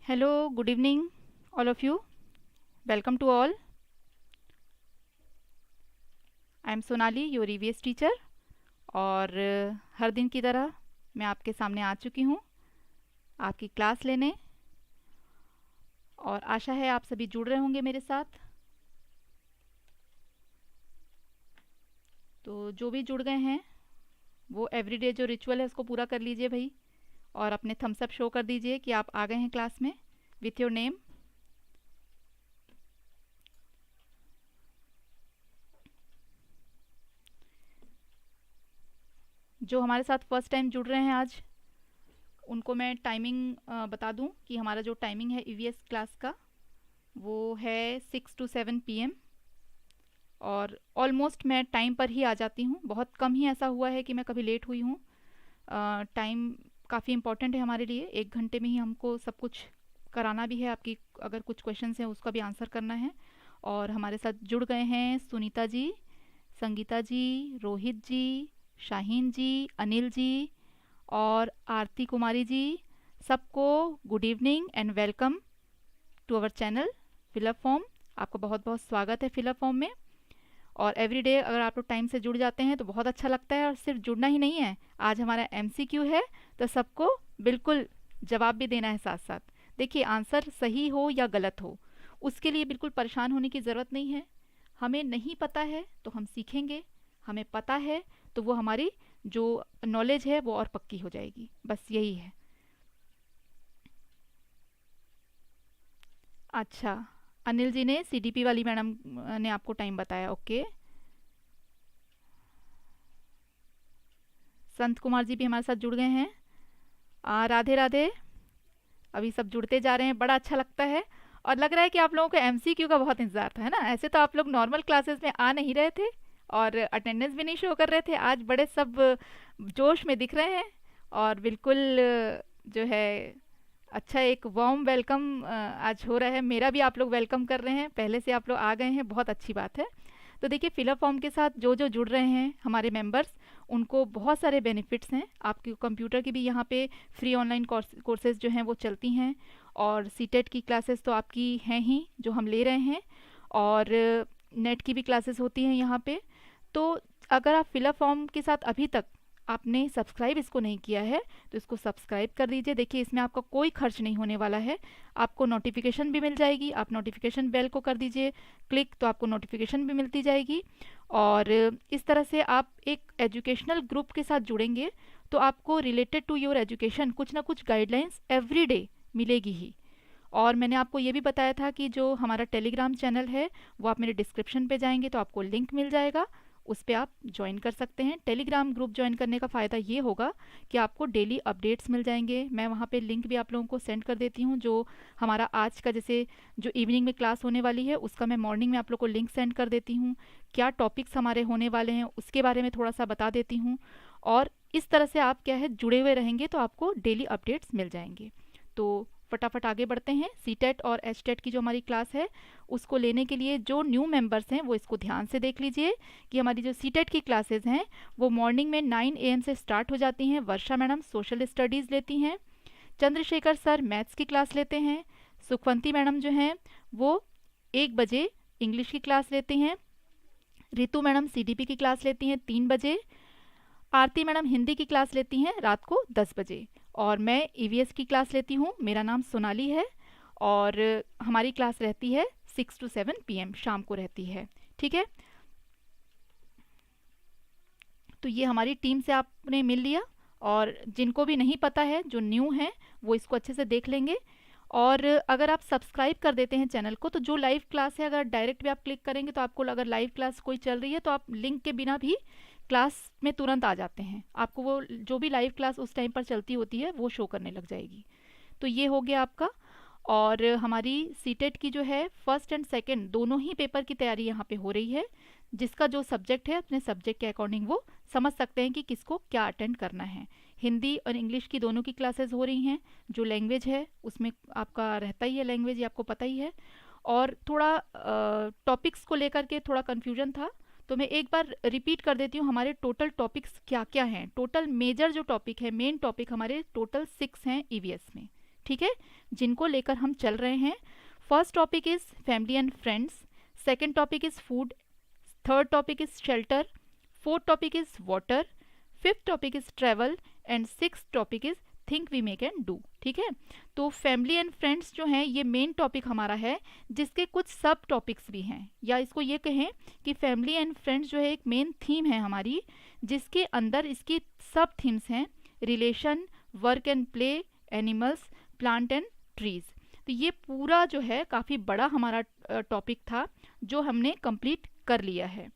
Hello, good evening, all of you. Welcome to all. I am Sonali, your EVS teacher. और हर दिन की तरह मैं आपके सामने आ चुकी हूँ आपकी क्लास लेने, और आशा है आप सभी जुड़ रहे होंगे मेरे साथ। तो जो भी जुड़ गए हैं वो एवरीडे जो रिचुअल है उसको पूरा कर लीजिए भाई, और अपने थम्स अप शो कर दीजिए कि आप आ गए हैं क्लास में विथ योर नेम। जो हमारे साथ फर्स्ट टाइम जुड़ रहे हैं आज, उनको मैं टाइमिंग बता दूं कि हमारा जो टाइमिंग है ईवीएस क्लास का वो है 6 to 7 PM, और ऑलमोस्ट मैं टाइम पर ही आ जाती हूँ। बहुत कम ही ऐसा हुआ है कि मैं कभी लेट हुई हूँ। टाइम काफ़ी इम्पॉर्टेंट है हमारे लिए। 1 घंटे में ही हमको सब कुछ कराना भी है। आपकी अगर कुछ क्वेश्चंस हैं उसका भी आंसर करना है। और हमारे साथ जुड़ गए हैं सुनीता जी, संगीता जी, रोहित जी, शाहीन जी, अनिल जी और आरती कुमारी जी। सबको good evening and welcome to our channel fill up form. आपका बहुत बहुत स्वागत है फिलअप फॉर्म में। और एवरीडे अगर आप लोग टाइम से जुड़ जाते हैं तो बहुत अच्छा लगता है। और सिर्फ जुड़ना ही नहीं है, आज हमारा MCQ है तो सबको बिल्कुल जवाब भी देना है साथ साथ। देखिए, आंसर सही हो या गलत हो उसके लिए बिल्कुल परेशान होने की ज़रूरत नहीं है। हमें नहीं पता है तो हम सीखेंगे, हमें पता है तो वो हमारी जो नॉलेज है वो और पक्की हो जाएगी। बस यही है। अच्छा, अनिल जी ने CDP वाली मैडम ने आपको टाइम बताया। ओके, संत कुमार जी भी हमारे साथ जुड़ गए हैं। राधे राधे। अभी सब जुड़ते जा रहे हैं, बड़ा अच्छा लगता है। और लग रहा है कि आप लोगों को MCQ का बहुत इंतजार था, है ना? ऐसे तो आप लोग नॉर्मल क्लासेस में आ नहीं रहे थे और अटेंडेंस भी नहीं शो कर रहे थे। आज बड़े सब जोश में दिख रहे हैं और बिल्कुल जो है अच्छा एक वार्म वेलकम आज हो रहा है। मेरा भी आप लोग वेलकम कर रहे हैं, पहले से आप लोग आ गए हैं, बहुत अच्छी बात है। तो देखिए, फिलअप फॉर्म के साथ जो जो जुड़ रहे हैं हमारे मेंबर्स, उनको बहुत सारे बेनिफिट्स हैं। आपके कंप्यूटर की भी यहाँ पे फ्री ऑनलाइन कोर्सेज जो हैं वो चलती हैं, और सीटेट की क्लासेस तो आपकी हैं ही जो हम ले रहे हैं, और नेट की भी क्लासेस होती हैं यहाँ पे। तो अगर आप फिलअप फॉर्म के साथ अभी तक आपने सब्सक्राइब इसको नहीं किया है तो इसको सब्सक्राइब कर दीजिए। देखिए, इसमें आपका कोई खर्च नहीं होने वाला है, आपको नोटिफिकेशन भी मिल जाएगी। आप नोटिफिकेशन बेल को कर दीजिए क्लिक, तो आपको नोटिफिकेशन भी मिलती जाएगी। और इस तरह से आप एक एजुकेशनल ग्रुप के साथ जुड़ेंगे तो आपको रिलेटेड टू योर एजुकेशन कुछ ना कुछ गाइडलाइंस एवरी डे मिलेगी ही। और मैंने आपको ये भी बताया था कि जो हमारा टेलीग्राम चैनल है वो आप मेरे डिस्क्रिप्शन पे जाएंगे तो आपको लिंक मिल जाएगा, उस पर आप ज्वाइन कर सकते हैं। टेलीग्राम ग्रुप ज्वाइन करने का फ़ायदा ये होगा कि आपको डेली अपडेट्स मिल जाएंगे। मैं वहाँ पे लिंक भी आप लोगों को सेंड कर देती हूँ। जो हमारा आज का जैसे जो इवनिंग में क्लास होने वाली है उसका मैं मॉर्निंग में आप लोग को लिंक सेंड कर देती हूँ। क्या टॉपिक्स हमारे होने वाले हैं उसके बारे में थोड़ा सा बता देती हूँ। और इस तरह से आप क्या है जुड़े हुए रहेंगे तो आपको डेली अपडेट्स मिल जाएंगे। तो फटाफट आगे बढ़ते हैं। सीटेट और एचटेट की जो हमारी क्लास है उसको लेने के लिए जो न्यू मेंबर्स हैं वो इसको ध्यान से देख लीजिए कि हमारी जो सीटेट की क्लासेस हैं वो मॉर्निंग में 9 AM से स्टार्ट हो जाती हैं। वर्षा मैडम सोशल स्टडीज़ लेती हैं, चंद्रशेखर सर मैथ्स की क्लास लेते हैं, सुखवंती मैडम जो हैं वो 1 बजे इंग्लिश की क्लास लेती हैं, रितु मैडम CDP की क्लास लेती हैं 3 बजे, आरती मैडम हिंदी की क्लास लेती हैं रात को 10 बजे, और मैं EVS की क्लास लेती हूँ। मेरा नाम सोनाली है और हमारी क्लास रहती है 6 to 7 PM शाम को रहती है। ठीक है, तो ये हमारी टीम से आपने मिल लिया। और जिनको भी नहीं पता है, जो न्यू हैं, वो इसको अच्छे से देख लेंगे। और अगर आप सब्सक्राइब कर देते हैं चैनल को तो जो लाइव क्लास है अगर डायरेक्ट भी आप क्लिक करेंगे तो आपको अगर लाइव क्लास कोई चल रही है तो आप लिंक के बिना भी क्लास में तुरंत आ जाते हैं। आपको वो जो भी लाइव क्लास उस टाइम पर चलती होती है वो शो करने लग जाएगी। तो ये हो गया आपका। और हमारी सीटेट की जो है फर्स्ट एंड सेकंड दोनों ही पेपर की तैयारी यहाँ पे हो रही है। जिसका जो सब्जेक्ट है अपने सब्जेक्ट के अकॉर्डिंग वो समझ सकते हैं कि किसको क्या अटेंड करना है। हिंदी और इंग्लिश की दोनों की क्लासेस हो रही हैं। जो लैंग्वेज है उसमें आपका रहता ही है लैंग्वेज, ये आपको पता ही है। और थोड़ा टॉपिक्स को लेकर के थोड़ा कन्फ्यूजन था तो मैं एक बार रिपीट कर देती हूँ हमारे टोटल टॉपिक्स क्या क्या हैं। टोटल मेजर जो टॉपिक है, मेन टॉपिक हमारे टोटल 6 हैं EVS में। ठीक है, जिनको लेकर हम चल रहे हैं। First topic is family and friends, second topic is food, third topic is shelter, fourth topic is water, fifth topic is travel and sixth topic is think we make and do. ठीक है, तो family and friends जो हैं ये main topic हमारा है, जिसके कुछ सब टॉपिक्स भी हैं, या इसको ये कहें कि फैमिली एंड फ्रेंड्स जो है एक मेन थीम है हमारी, जिसके अंदर इसकी सब थीम्स हैं, relation, work and play, animals, plant and trees. तो ये पूरा जो है काफ़ी बड़ा हमारा टॉपिक था जो हमने कंप्लीट कर लिया है।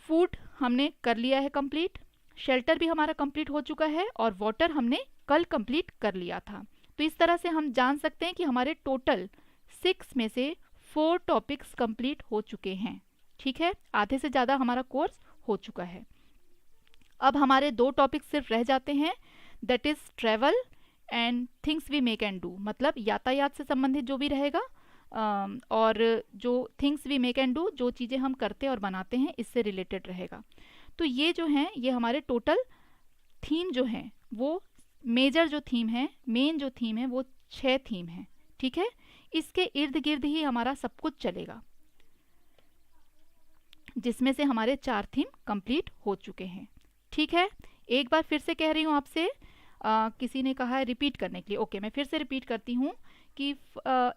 फूड हमने कर लिया है कंप्लीट, शेल्टर भी हमारा कंप्लीट हो चुका है, और वाटर हमने कल कंप्लीट कर लिया था। तो इस तरह से हम जान सकते हैं कि हमारे टोटल 6 में से 4 टॉपिक्स कंप्लीट हो चुके हैं। ठीक है, आधे से ज़्यादा हमारा कोर्स हो चुका है। अब हमारे 2 टॉपिक सिर्फ रह जाते हैं, that is travel and things we make and do, मतलब यातायात से संबंधित जो भी रहेगा, और जो things we make and do, जो चीज़ें हम करते और बनाते हैं, इससे रिलेटेड रहेगा। तो ये जो हैं ये हमारे टोटल थीम जो हैं वो मेजर जो थीम है, मेन जो थीम है वो 6 थीम है। ठीक है, इसके इर्द गिर्द ही हमारा सब कुछ चलेगा, जिसमें से हमारे 4 थीम कंप्लीट हो चुके हैं। ठीक है, एक बार फिर से कह रही हूँ आपसे, किसी ने कहा है रिपीट करने के लिए, ओके मैं फिर से रिपीट करती हूँ कि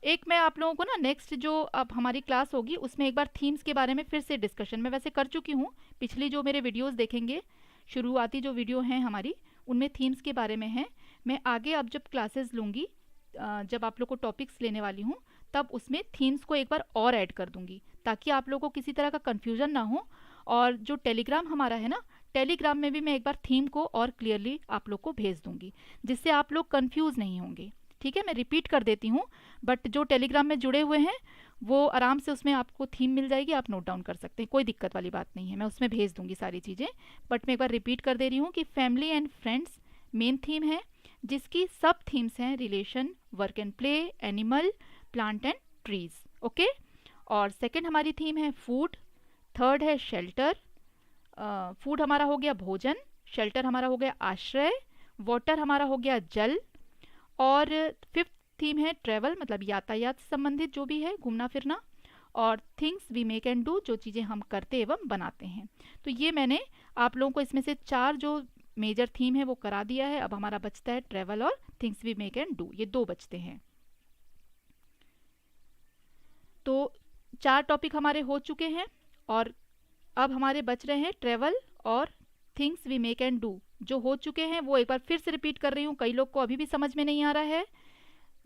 एक मैं आप लोगों को ना नेक्स्ट जो अब हमारी क्लास होगी उसमें एक बार थीम्स के बारे में फिर से डिस्कशन मैं वैसे कर चुकी हूँ। पिछली जो मेरे वीडियोस देखेंगे, शुरुआती जो वीडियो हैं हमारी, उनमें थीम्स के बारे में है। मैं आगे अब जब क्लासेस लूँगी, जब आप लोग को टॉपिक्स लेने वाली हूँ, तब उसमें थीम्स को एक बार और ऐड कर दूँगी, ताकि आप लोगों को किसी तरह का कन्फ्यूज़न ना हो। और जो टेलीग्राम हमारा है ना, टेलीग्राम में भी मैं एक बार थीम को और क्लियरली आप लोग को भेज दूँगी, जिससे आप लोग कन्फ्यूज़ नहीं होंगे। ठीक है, मैं रिपीट कर देती हूँ, बट जो टेलीग्राम में जुड़े हुए हैं वो आराम से उसमें आपको थीम मिल जाएगी, आप नोट डाउन कर सकते हैं, कोई दिक्कत वाली बात नहीं है, मैं उसमें भेज दूँगी सारी चीज़ें। बट मैं एक बार रिपीट कर दे रही हूँ कि family and friends main theme है, जिसकी सब थीम्स हैं relation, work and play, animal, plant and trees. Okay, और सेकंड हमारी थीम है फूड, थर्ड है शेल्टर, फूड हमारा हो गया भोजन, शेल्टर हमारा हो गया आश्रय, वाटर हमारा हो गया जल, और फिफ्थ थीम है ट्रैवल, मतलब यातायात से संबंधित जो भी है, घूमना फिरना, और things we make and do, जो चीज़ें हम करते एवं बनाते हैं। तो ये मैंने आप लोगों को इसमें से 4 जो मेजर थीम है वो करा दिया है। अब हमारा बचता है ट्रैवल और things we make and do, ये 2 बचते हैं। तो 4 टॉपिक हमारे हो चुके हैं, और अब हमारे बच रहे हैं ट्रैवल और things we make and do. जो हो चुके हैं वो एक बार फिर से रिपीट कर रही हूँ, कई लोग को अभी भी समझ में नहीं आ रहा है।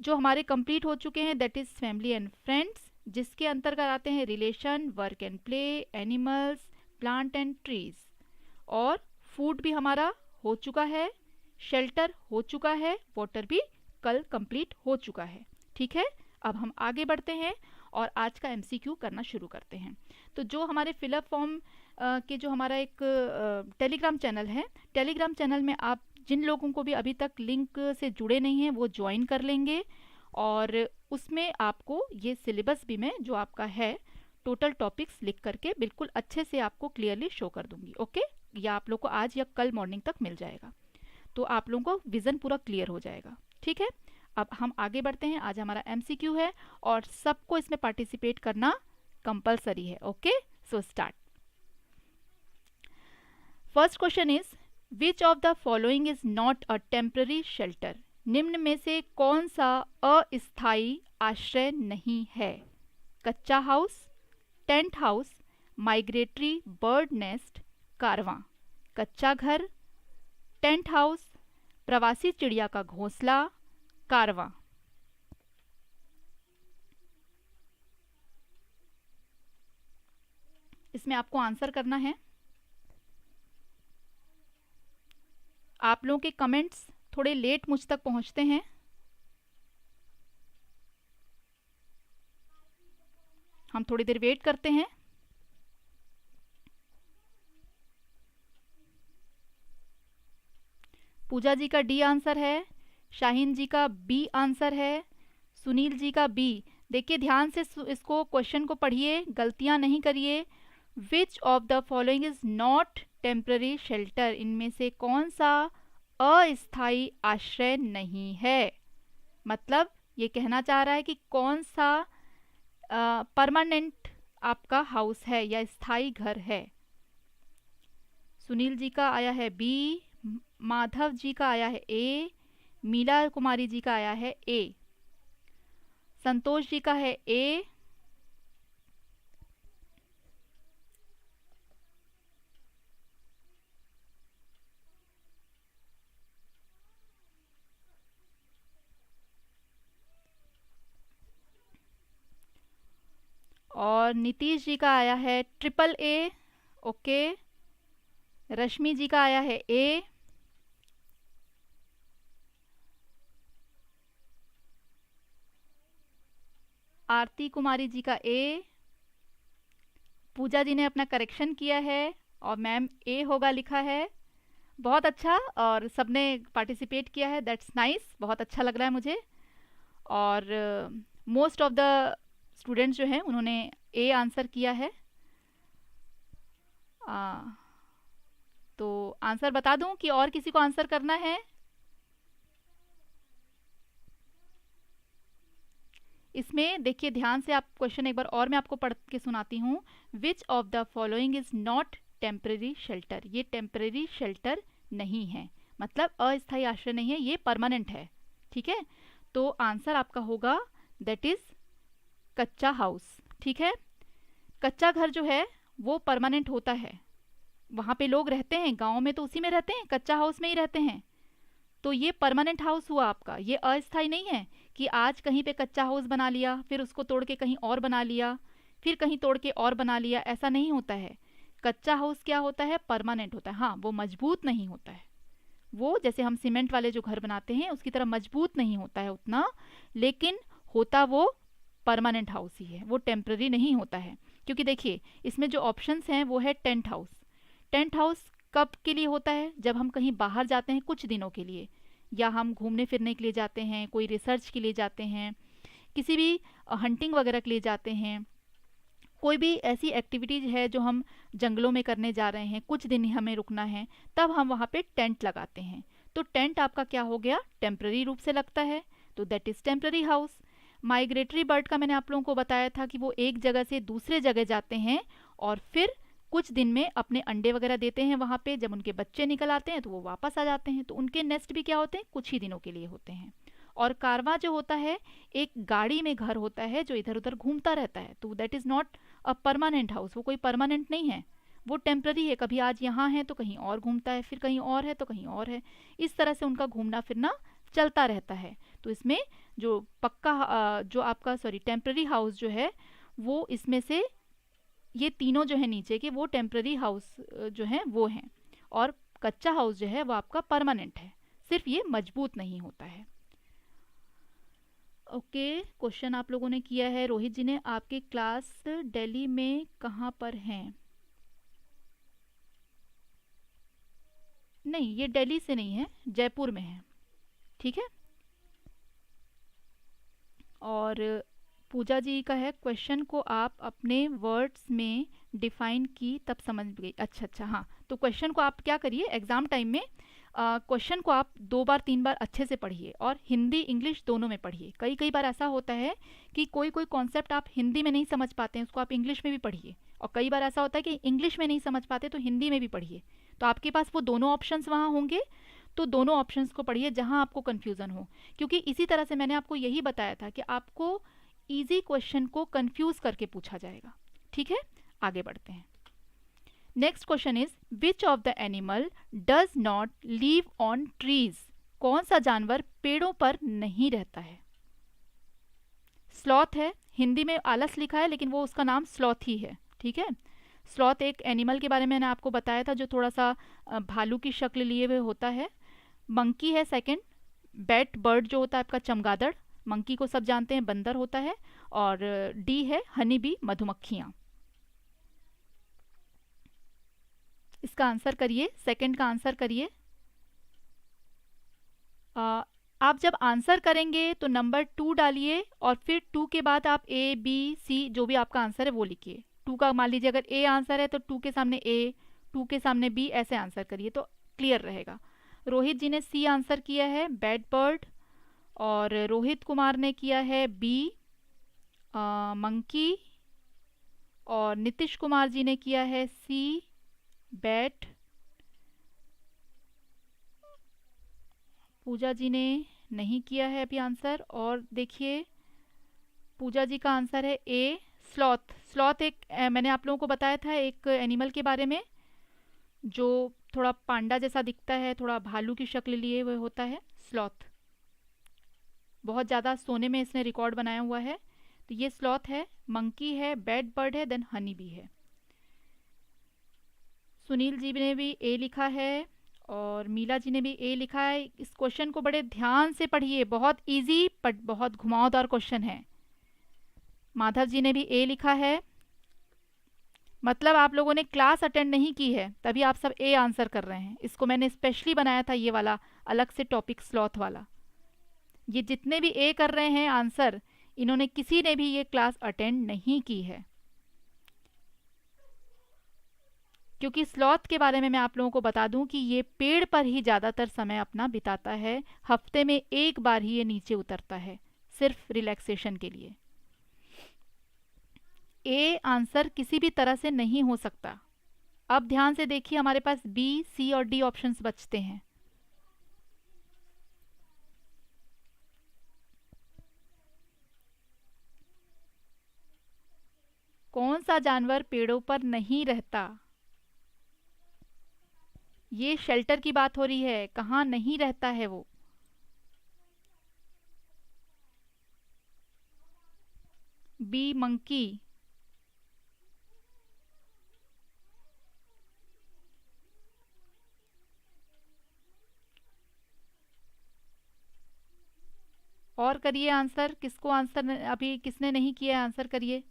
जो हमारे कंप्लीट हो चुके हैं that is family and friends, जिसके अंतर्गत आते हैं relation, work and play, animals, plant and trees, और फूड भी हमारा हो चुका है, शेल्टर हो चुका है, वाटर भी कल कंप्लीट हो चुका है। ठीक है, अब हम आगे बढ़ते हैं और आज का एमसीक्यू करना शुरू करते हैं। तो जो हमारे फिलअप फॉर्म के जो हमारा एक टेलीग्राम चैनल है, टेलीग्राम चैनल में आप जिन लोगों को भी अभी तक लिंक से जुड़े नहीं हैं वो ज्वाइन कर लेंगे, और उसमें आपको ये सिलेबस भी मैं जो आपका है टोटल टॉपिक्स लिख करके बिल्कुल अच्छे से आपको क्लियरली शो कर दूंगी। ओके, या आप लोग को आज या कल मॉर्निंग तक मिल जाएगा, तो आप लोगों को विज़न पूरा क्लियर हो जाएगा। ठीक है, अब हम आगे बढ़ते हैं। आज हमारा एमसीक्यू है और सबको इसमें पार्टिसिपेट करना कंपलसरी है। Okay, so start. First question is which of the following is not a temporary shelter? निम्न में से कौन सा अस्थायी आश्रय नहीं है? कच्चा house, tent house, migratory bird nest, कारवां। कच्चा घर, टेंट हाउस, प्रवासी चिड़िया का घोंसला, कारवां। इसमें आपको आंसर करना है। आप लोगों के कमेंट्स थोड़े लेट मुझ तक पहुंचते हैं। हम थोड़ी देर वेट करते हैं। पूजा जी का डी आंसर है, शाहीन जी का बी आंसर है, सुनील जी का बी। देखिए ध्यान से इसको क्वेश्चन को पढ़िए, गलतियां नहीं करिए। विच of the following is not temporary shelter? इनमें से कौन सा अस्थायी आश्रय नहीं है? मतलब ये कहना चाह रहा है कि कौन सा परमानेंट आपका हाउस है या स्थायी घर है। सुनील जी का आया है बी, माधव जी का आया है ए, मीला कुमारी जी का आया है ए, संतोष जी का है ए, और नीतीश जी का आया है ट्रिपल ए। ओके, रश्मि जी का आया है ए, आरती कुमारी जी का ए, पूजा जी ने अपना करेक्शन किया है और मैम ए होगा लिखा है। बहुत अच्छा, और सबने पार्टिसिपेट किया है, दैट्स नाइस, बहुत अच्छा लग रहा है मुझे। और मोस्ट ऑफ द स्टूडेंट्स जो हैं उन्होंने ए आंसर किया है। तो आंसर बता दूं कि और किसी को आंसर करना है? इसमें देखिए ध्यान से, आप क्वेश्चन एक बार और मैं आपको पढ़ के सुनाती हूँ। विच of the following is not temporary shelter? ये टेम्पररी शेल्टर नहीं है, मतलब अस्थायी आश्रय नहीं है, ये परमानेंट है। ठीक है, तो आंसर आपका होगा दैट इज कच्चा हाउस। ठीक है, कच्चा घर जो है वो परमानेंट होता है, वहाँ पे लोग रहते हैं, गाँव में तो उसी में रहते हैं, कच्चा हाउस में ही रहते हैं। तो ये परमानेंट हाउस हुआ आपका, ये अस्थायी नहीं है कि आज कहीं पे कच्चा हाउस बना लिया, फिर उसको तोड़ के कहीं और बना लिया, फिर कहीं तोड़ के और बना लिया, ऐसा नहीं होता है। कच्चा हाउस क्या होता है? परमानेंट होता है। हाँ, वो मजबूत नहीं होता है, वो जैसे हम सीमेंट वाले जो घर बनाते हैं उसकी तरह मजबूत नहीं होता है उतना, लेकिन होता वो परमानेंट हाउस ही है, वो टेम्प्ररी नहीं होता है। क्योंकि देखिए इसमें जो ऑप्शंस हैं वो है टेंट हाउस। टेंट हाउस कब के लिए होता है? जब हम कहीं बाहर जाते हैं कुछ दिनों के लिए, या हम घूमने फिरने के लिए जाते हैं, कोई रिसर्च के लिए जाते हैं, किसी भी हंटिंग वगैरह के लिए जाते हैं, कोई भी ऐसी एक्टिविटीज़ है जो हम जंगलों में करने जा रहे हैं, कुछ दिन हमें रुकना है, तब हम वहाँ पे टेंट लगाते हैं। तो टेंट आपका क्या हो गया? टेम्प्ररी रूप से लगता है, तो that is temporary house. Migratory bird का मैंने आप लोगों को बताया था कि वो एक जगह से दूसरे जगह जाते हैं और फिर कुछ दिन में अपने अंडे वगैरह देते हैं वहाँ पे, जब उनके बच्चे निकल आते हैं तो वो वापस आ जाते हैं, तो उनके नेस्ट भी क्या होते हैं? कुछ ही दिनों के लिए होते हैं। और कारवां जो होता है एक गाड़ी में घर होता है जो इधर उधर घूमता रहता है, तो that is not a permanent house, वो कोई परमानेंट नहीं है, वो टेम्प्ररी है। कभी आज यहाँ है तो कहीं और घूमता है, फिर कहीं और है तो कहीं और है, इस तरह से उनका घूमना फिरना चलता रहता है। तो इसमें जो पक्का जो आपका टेम्प्ररी हाउस जो है वो इसमें से ये तीनों जो है नीचे के वो टेम्प्ररी हाउस जो है वो हैं, और कच्चा हाउस जो है वो आपका परमानेंट है, सिर्फ ये मजबूत नहीं होता है। ओके, क्वेश्चन आप लोगों ने किया है। रोहित जी ने, आपके क्लास दिल्ली में कहाँ पर हैं? नहीं, ये दिल्ली से नहीं है, जयपुर में है। ठीक है, और पूजा जी का है क्वेश्चन को आप अपने वर्ड्स में डिफाइन की तब समझ गई। अच्छा अच्छा, हाँ, तो क्वेश्चन को आप क्या करिए, एग्जाम टाइम में क्वेश्चन को आप 2 बार 3 बार अच्छे से पढ़िए, और हिंदी इंग्लिश दोनों में पढ़िए। कई कई बार ऐसा होता है कि कोई कोई कॉन्सेप्ट आप हिंदी में नहीं समझ पाते हैं, उसको आप इंग्लिश में भी पढ़िए, और कई बार ऐसा होता है कि इंग्लिश में नहीं समझ पाते तो हिंदी में भी पढ़िए। तो आपके पास वो दोनों ऑप्शंस वहाँ होंगे, तो दोनों ऑप्शंस को पढ़िए जहाँ आपको कन्फ्यूज़न हो। क्योंकि इसी तरह से मैंने आपको यही बताया था कि आपको इजी क्वेश्चन को कंफ्यूज करके पूछा जाएगा। ठीक है, आगे बढ़ते हैं। Next question is which of the animal does not leave on trees? कौन सा जानवर पेड़ों पर नहीं रहता है? स्लॉथ है, हिंदी में आलस लिखा है लेकिन वो उसका नाम स्लॉथ ही है। ठीक है, स्लॉथ एक एनिमल के बारे में मैंने आपको बताया था जो थोड़ा सा भालू की शक्ल लिए हुए होता है। मंकी है सेकंड, बैट बर्ड जो होता है आपका चमगादड़, मंकी को सब जानते हैं, बंदर होता है, और डी है हनी बी, मधुमक्खियाँ। इसका आंसर करिए, सेकंड का आंसर करिए। आप जब आंसर करेंगे तो नंबर 2 डालिए, और फिर 2 के बाद आप ए बी सी जो भी आपका आंसर है वो लिखिए। 2 का मान लीजिए अगर ए आंसर है तो 2 के सामने ए, 2 के सामने बी, ऐसे आंसर करिए तो क्लियर रहेगा। रोहित जी ने सी आंसर किया है, बैड बर्ड, और रोहित कुमार ने किया है बी मंकी, और नीतीश कुमार जी ने किया है सी बैट, पूजा जी ने नहीं किया है अभी आंसर। और देखिए पूजा जी का आंसर है ए स्लॉथ। स्लॉथ एक मैंने आप लोगों को बताया था एक एनिमल के बारे में जो थोड़ा पांडा जैसा दिखता है, थोड़ा भालू की शक्ल लिए हुए होता है, स्लॉथ। बहुत ज़्यादा सोने में इसने रिकॉर्ड बनाया हुआ है। तो ये स्लॉथ है, मंकी है, बैड बर्ड है, देन हनी बी है। सुनील जी ने भी ए लिखा है और मीला जी ने भी ए लिखा है। इस क्वेश्चन को बड़े ध्यान से पढ़िए, बहुत इजी बट बहुत घुमावदार क्वेश्चन है। माधव जी ने भी ए लिखा है, मतलब आप लोगों ने क्लास अटेंड नहीं की है तभी आप सब ए आंसर कर रहे हैं। इसको मैंने स्पेशली बनाया था ये वाला अलग से टॉपिक स्लॉथ वाला। ये जितने भी ए कर रहे हैं आंसर, इन्होंने किसी ने भी ये क्लास अटेंड नहीं की है। क्योंकि स्लॉथ के बारे में मैं आप लोगों को बता दूं कि ये पेड़ पर ही ज़्यादातर समय अपना बिताता है, हफ्ते में एक बार ही ये नीचे उतरता है सिर्फ रिलैक्सेशन के लिए। ए आंसर किसी भी तरह से नहीं हो सकता। अब ध्यान से देखिए, हमारे पास बी, सी और डी ऑप्शंस बचते हैं। कौन सा जानवर पेड़ों पर नहीं रहता? ये शेल्टर की बात हो रही है, कहाँ नहीं रहता है वो। B monkey. और करिए आंसर, किसको आंसर अभी किसने नहीं किया आंसर करिए।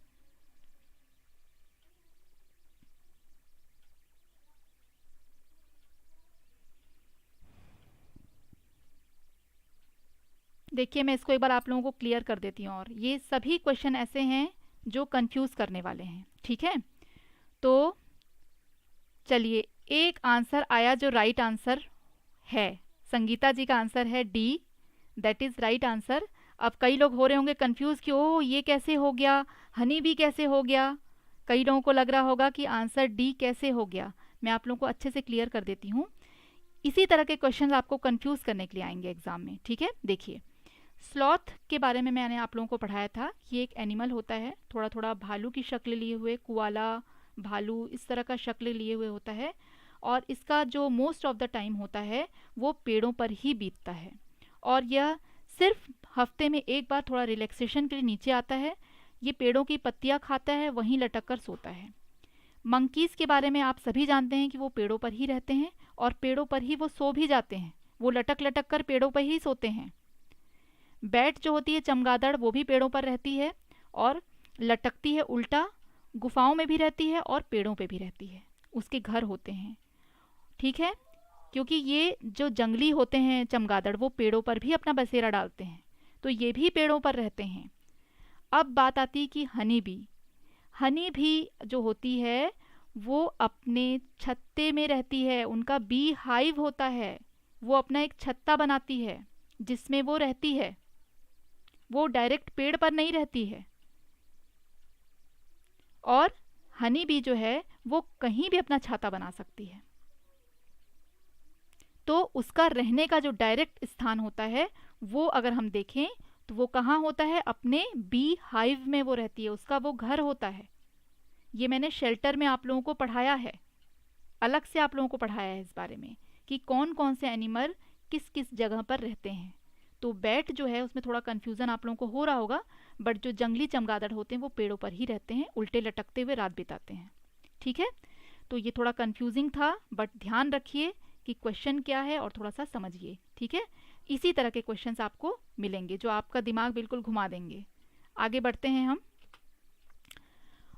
देखिए मैं इसको एक बार आप लोगों को क्लियर कर देती हूँ, और ये सभी क्वेश्चन ऐसे हैं जो कंफ्यूज करने वाले हैं, ठीक है। तो चलिए, एक आंसर आया जो राइट आंसर है। संगीता जी का आंसर है D, that is right answer. अब कई लोग हो रहे होंगे कंफ्यूज कि ओ ये कैसे हो गया, हनी बी कैसे हो गया। कई लोगों को लग रहा होगा कि आंसर डी कैसे हो गया। मैं आप लोगों को अच्छे से क्लियर कर देती हूँ। इसी तरह के क्वेश्चन आपको कंफ्यूज करने के लिए आएंगे एग्जाम में, ठीक है। देखिए स्लॉथ के बारे में मैंने आप लोगों को पढ़ाया था। ये एक एनिमल होता है, थोड़ा थोड़ा भालू की शक्ल लिए हुए, कुआला भालू इस तरह का शक्ल लिए हुए होता है। और इसका जो मोस्ट ऑफ द टाइम होता है वो पेड़ों पर ही बीतता है। और यह सिर्फ हफ्ते में एक बार थोड़ा रिलैक्सेशन के लिए नीचे आता है। ये पेड़ों की पत्तियां खाता है, वहीं लटक कर सोता है। मंकीज़ के बारे में आप सभी जानते हैं कि वो पेड़ों पर ही रहते हैं और पेड़ों पर ही वो सो भी जाते हैं। वो लटक लटक कर पेड़ों पर ही सोते हैं। बैट जो होती है चमगादड़, वो भी पेड़ों पर रहती है और लटकती है उल्टा, गुफाओं में भी रहती है और पेड़ों पे भी रहती है। उसके घर होते हैं, ठीक है। क्योंकि ये जो जंगली होते हैं चमगादड़, वो पेड़ों पर भी अपना बसेरा डालते हैं, तो ये भी पेड़ों पर रहते हैं। अब बात आती है कि हनी बी। हनी भी जो होती है वो अपने छत्ते में रहती है, उनका बी हाइव होता है। वो अपना एक छत्ता बनाती है जिसमें वो रहती है। वो डायरेक्ट पेड़ पर नहीं रहती है। और हनी बी जो है वो कहीं भी अपना छाता बना सकती है। तो उसका रहने का जो डायरेक्ट स्थान होता है वो अगर हम देखें तो वो कहाँ होता है, अपने बी हाइव में वो रहती है, उसका वो घर होता है। ये मैंने शेल्टर में आप लोगों को पढ़ाया है, अलग से आप लोगों को पढ़ाया है इस बारे में कि कौन कौन से एनिमल किस किस जगह पर रहते हैं। तो बैट जो है उसमें थोड़ा कन्फ्यूज़न आप लोगों को हो रहा होगा, बट जो जंगली चमगादड़ होते हैं वो पेड़ों पर ही रहते हैं, उल्टे लटकते हुए रात बिताते हैं, ठीक है। तो ये थोड़ा कन्फ्यूजिंग था, बट ध्यान रखिए कि क्वेश्चन क्या है और थोड़ा सा समझिए, ठीक है। इसी तरह के क्वेश्चंस आपको मिलेंगे जो आपका दिमाग बिल्कुल घुमा देंगे। आगे बढ़ते हैं हम,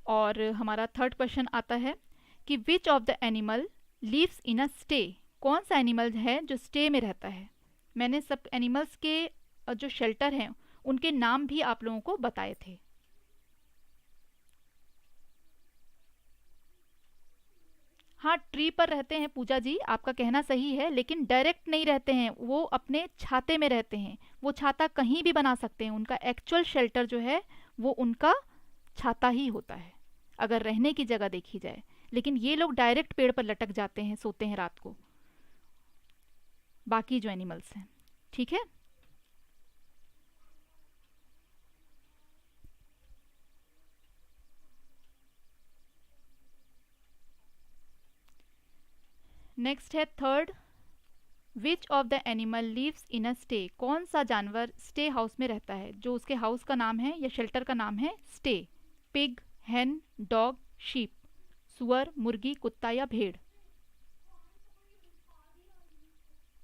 और हमारा थर्ड क्वेश्चन आता है कि which of the animal lives in a stay. कौन सा एनिमल है जो स्टे में रहता है। मैंने सब एनिमल्स के जो शेल्टर हैं उनके नाम भी आप लोगों को बताए थे। हाँ, ट्री पर रहते हैं पूजा जी, आपका कहना सही है, लेकिन डायरेक्ट नहीं रहते हैं, वो अपने छाते में रहते हैं। वो छाता कहीं भी बना सकते हैं, उनका एक्चुअल शेल्टर जो है वो उनका छाता ही होता है, अगर रहने की जगह देखी जाए। लेकिन ये लोग डायरेक्ट पेड़ पर लटक जाते हैं, सोते हैं रात को, बाकी जो एनिमल्स हैं। ठीक है। नेक्स्ट है third, which of the animal lives in a stay. कौन सा जानवर स्टे हाउस में रहता है, जो उसके हाउस का नाम है या शेल्टर का नाम है stay. Pig, hen, dog, sheep, सुअर, मुर्गी, कुत्ता या भेड़।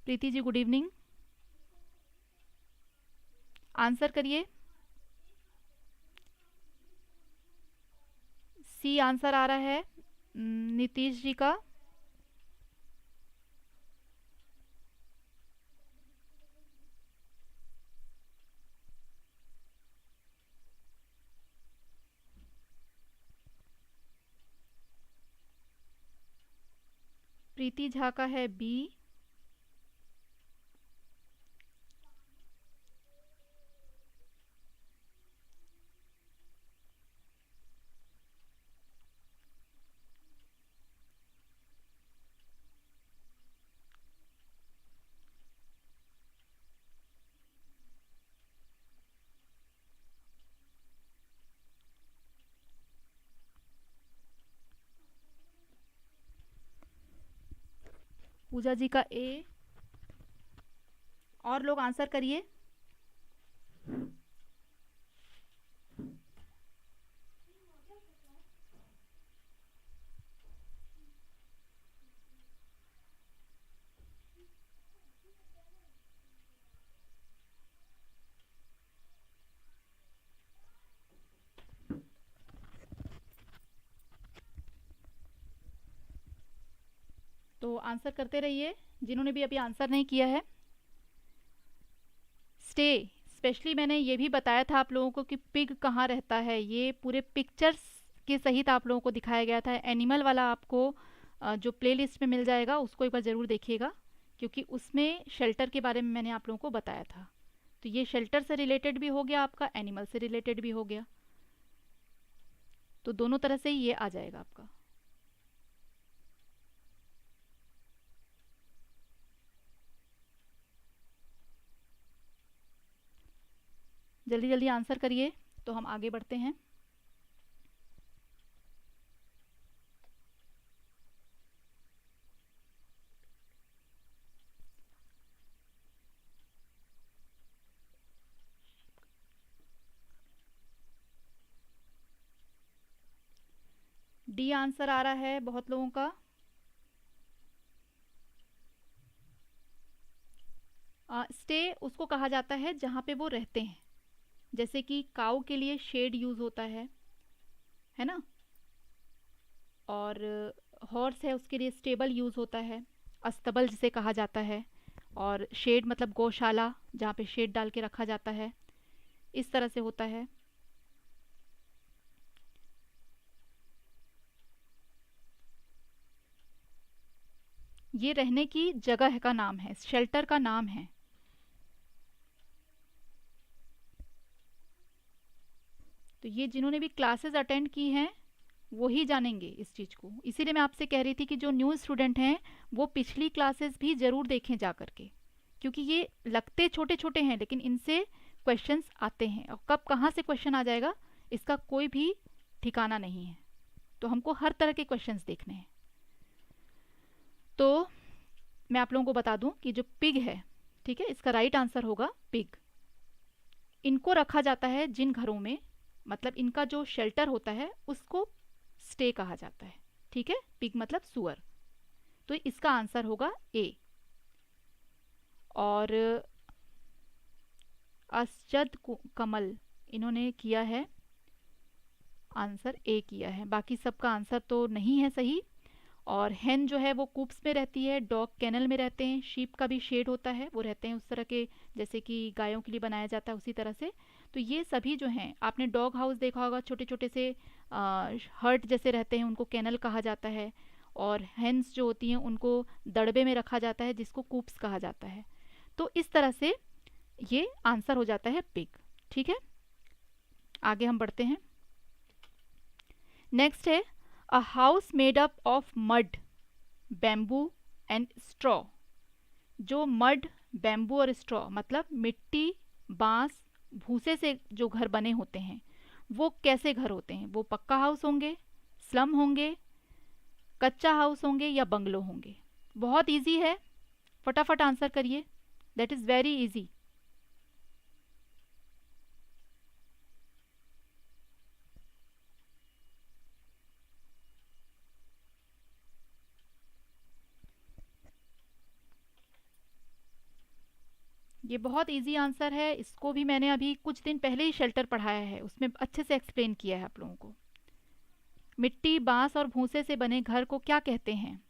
Preeti ji good evening, answer करिए। सी आंसर आ रहा है नीतीश जी का। प्रीति झा का है बी। पूजा जी का ए। और लोग आंसर करिए। तो आंसर करते रहिए जिन्होंने भी अभी आंसर नहीं किया है। स्टे, स्पेशली मैंने ये भी बताया था आप लोगों को कि पिग कहाँ रहता है, ये पूरे पिक्चर्स के सहित आप लोगों को दिखाया गया था। एनिमल वाला आपको जो प्लेलिस्ट में मिल जाएगा उसको एक बार ज़रूर देखिएगा, क्योंकि उसमें शेल्टर के बारे में मैंने आप लोगों को बताया था। तो ये शेल्टर से रिलेटेड भी हो गया आपका, एनिमल से रिलेटेड भी हो गया, तो दोनों तरह से ही ये आ जाएगा आपका। जल्दी जल्दी आंसर करिए तो हम आगे बढ़ते हैं। डी आंसर आ रहा है बहुत लोगों का। स्टे उसको कहा जाता है जहाँ पे वो रहते हैं, जैसे कि काऊ के लिए शेड यूज़ होता है ना। और हॉर्स है उसके लिए स्टेबल यूज़ होता है, अस्तबल जिसे कहा जाता है। और शेड मतलब गौशाला, जहाँ पे शेड डाल के रखा जाता है, इस तरह से होता है। ये रहने की जगह का नाम है, शेल्टर का नाम है। तो ये जिन्होंने भी क्लासेस अटेंड की हैं वो ही जानेंगे इस चीज़ को। इसीलिए मैं आपसे कह रही थी कि जो न्यू स्टूडेंट हैं वो पिछली क्लासेस भी ज़रूर देखें जा करके, क्योंकि ये लगते छोटे छोटे हैं लेकिन इनसे क्वेश्चंस आते हैं, और कब कहाँ से क्वेश्चन आ जाएगा इसका कोई भी ठिकाना नहीं है। तो हमको हर तरह के क्वेश्चंस देखने हैं। तो मैं आप लोगों को बता दूं कि जो पिग है, ठीक है, इसका राइट आंसर होगा पिग। इनको रखा जाता है जिन घरों में, मतलब इनका जो शेल्टर होता है उसको स्टे कहा जाता है। ठीक है, पिग मतलब सुअर। तो इसका आंसर होगा ए। और असजद कमल इन्होंने किया है आंसर ए किया है, बाकी सबका आंसर तो नहीं है सही। और हेन जो है वो कूप्स में रहती है, डॉग कैनल में रहते हैं, शीप का भी शेड होता है, वो रहते हैं उस तरह के जैसे कि गायों के लिए बनाया जाता है उसी तरह से। तो ये सभी जो हैं, आपने डॉग हाउस देखा होगा, छोटे छोटे से हर्ट जैसे रहते हैं, उनको कैनल कहा जाता है। और हेन्स जो होती हैं उनको दड़बे में रखा जाता है जिसको कूप्स कहा जाता है। तो इस तरह से ये आंसर हो जाता है पिग। ठीक है, आगे हम बढ़ते हैं। नेक्स्ट है a house made up of mud, bamboo and straw. जो मड, बैम्बू और स्ट्रॉ मतलब मिट्टी, बांस, भूसे से जो घर बने होते हैं वो कैसे घर होते हैं? वो पक्का हाउस होंगे, स्लम होंगे, कच्चा हाउस होंगे या बंगलो होंगे? बहुत इजी है, फटाफट आंसर करिए, दैट इज़ वेरी इजी। ये बहुत इजी आंसर है, इसको भी मैंने अभी कुछ दिन पहले ही शेल्टर पढ़ाया है, उसमें अच्छे से एक्सप्लेन किया है आप लोगों को। मिट्टी, बांस और भूसे से बने घर को क्या कहते हैं?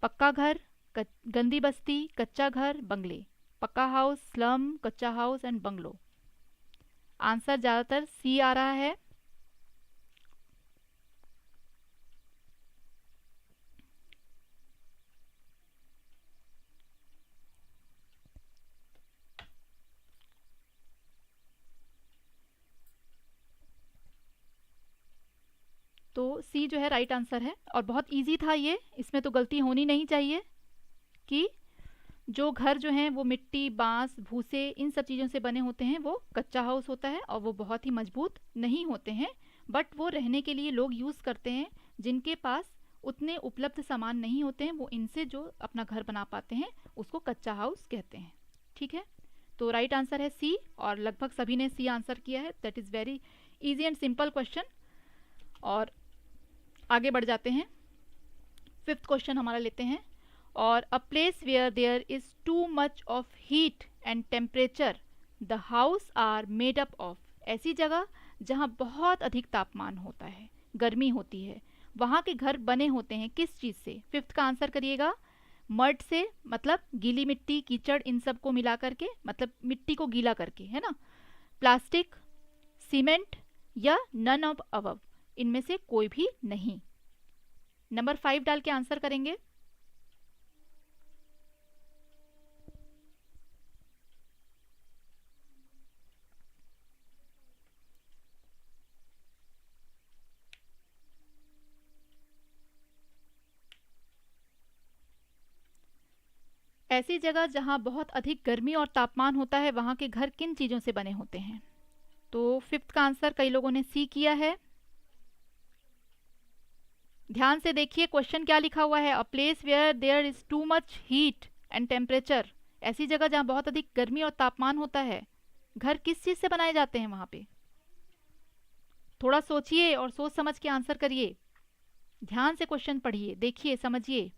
पक्का घर, गंदी बस्ती, कच्चा घर, बंगले। पक्का हाउस, स्लम, कच्चा हाउस एंड बंगलो। आंसर ज़्यादातर सी आ रहा है। तो सी जो है राइट आंसर है, और बहुत इजी था ये, इसमें तो गलती होनी नहीं चाहिए कि जो घर जो हैं वो मिट्टी, बांस, भूसे इन सब चीज़ों से बने होते हैं वो कच्चा हाउस होता है और वो बहुत ही मजबूत नहीं होते हैं, बट वो रहने के लिए लोग यूज़ करते हैं। जिनके पास उतने उपलब्ध सामान नहीं होते हैं वो इनसे जो अपना घर बना पाते हैं उसको कच्चा हाउस कहते हैं। ठीक है, तो राइट आंसर है सी, और लगभग सभी ने सी आंसर किया है। That is very easy and simple question. और आगे बढ़ जाते हैं, फिफ्थ क्वेश्चन हमारा लेते हैं। और a place where there is too much of heat and temperature the house are made up of. ऐसी जगह जहाँ बहुत अधिक तापमान होता है, गर्मी होती है, वहाँ के घर बने होते हैं किस चीज़ से? फिफ्थ का आंसर करिएगा। मड से मतलब गीली मिट्टी, कीचड़, इन सब को मिला करके, मतलब मिट्टी को गीला करके, है ना। प्लास्टिक, सीमेंट या नन ऑफ अबव, इनमें से कोई भी नहीं। नंबर 5 डाल के आंसर करेंगे। ऐसी जगह जहां बहुत अधिक गर्मी और तापमान होता है वहां के घर किन चीज़ों से बने होते हैं? तो फिफ्थ का आंसर कई लोगों ने सी किया है। ध्यान से देखिए क्वेश्चन क्या लिखा हुआ है। A place where there is too much heat and temperature, ऐसी जगह जहां बहुत अधिक गर्मी और तापमान होता है, घर किस चीज़ से बनाए जाते हैं वहां पे? थोड़ा सोचिए और सोच समझ के आंसर करिए। ध्यान से क्वेश्चन पढ़िए, देखिए, समझिए।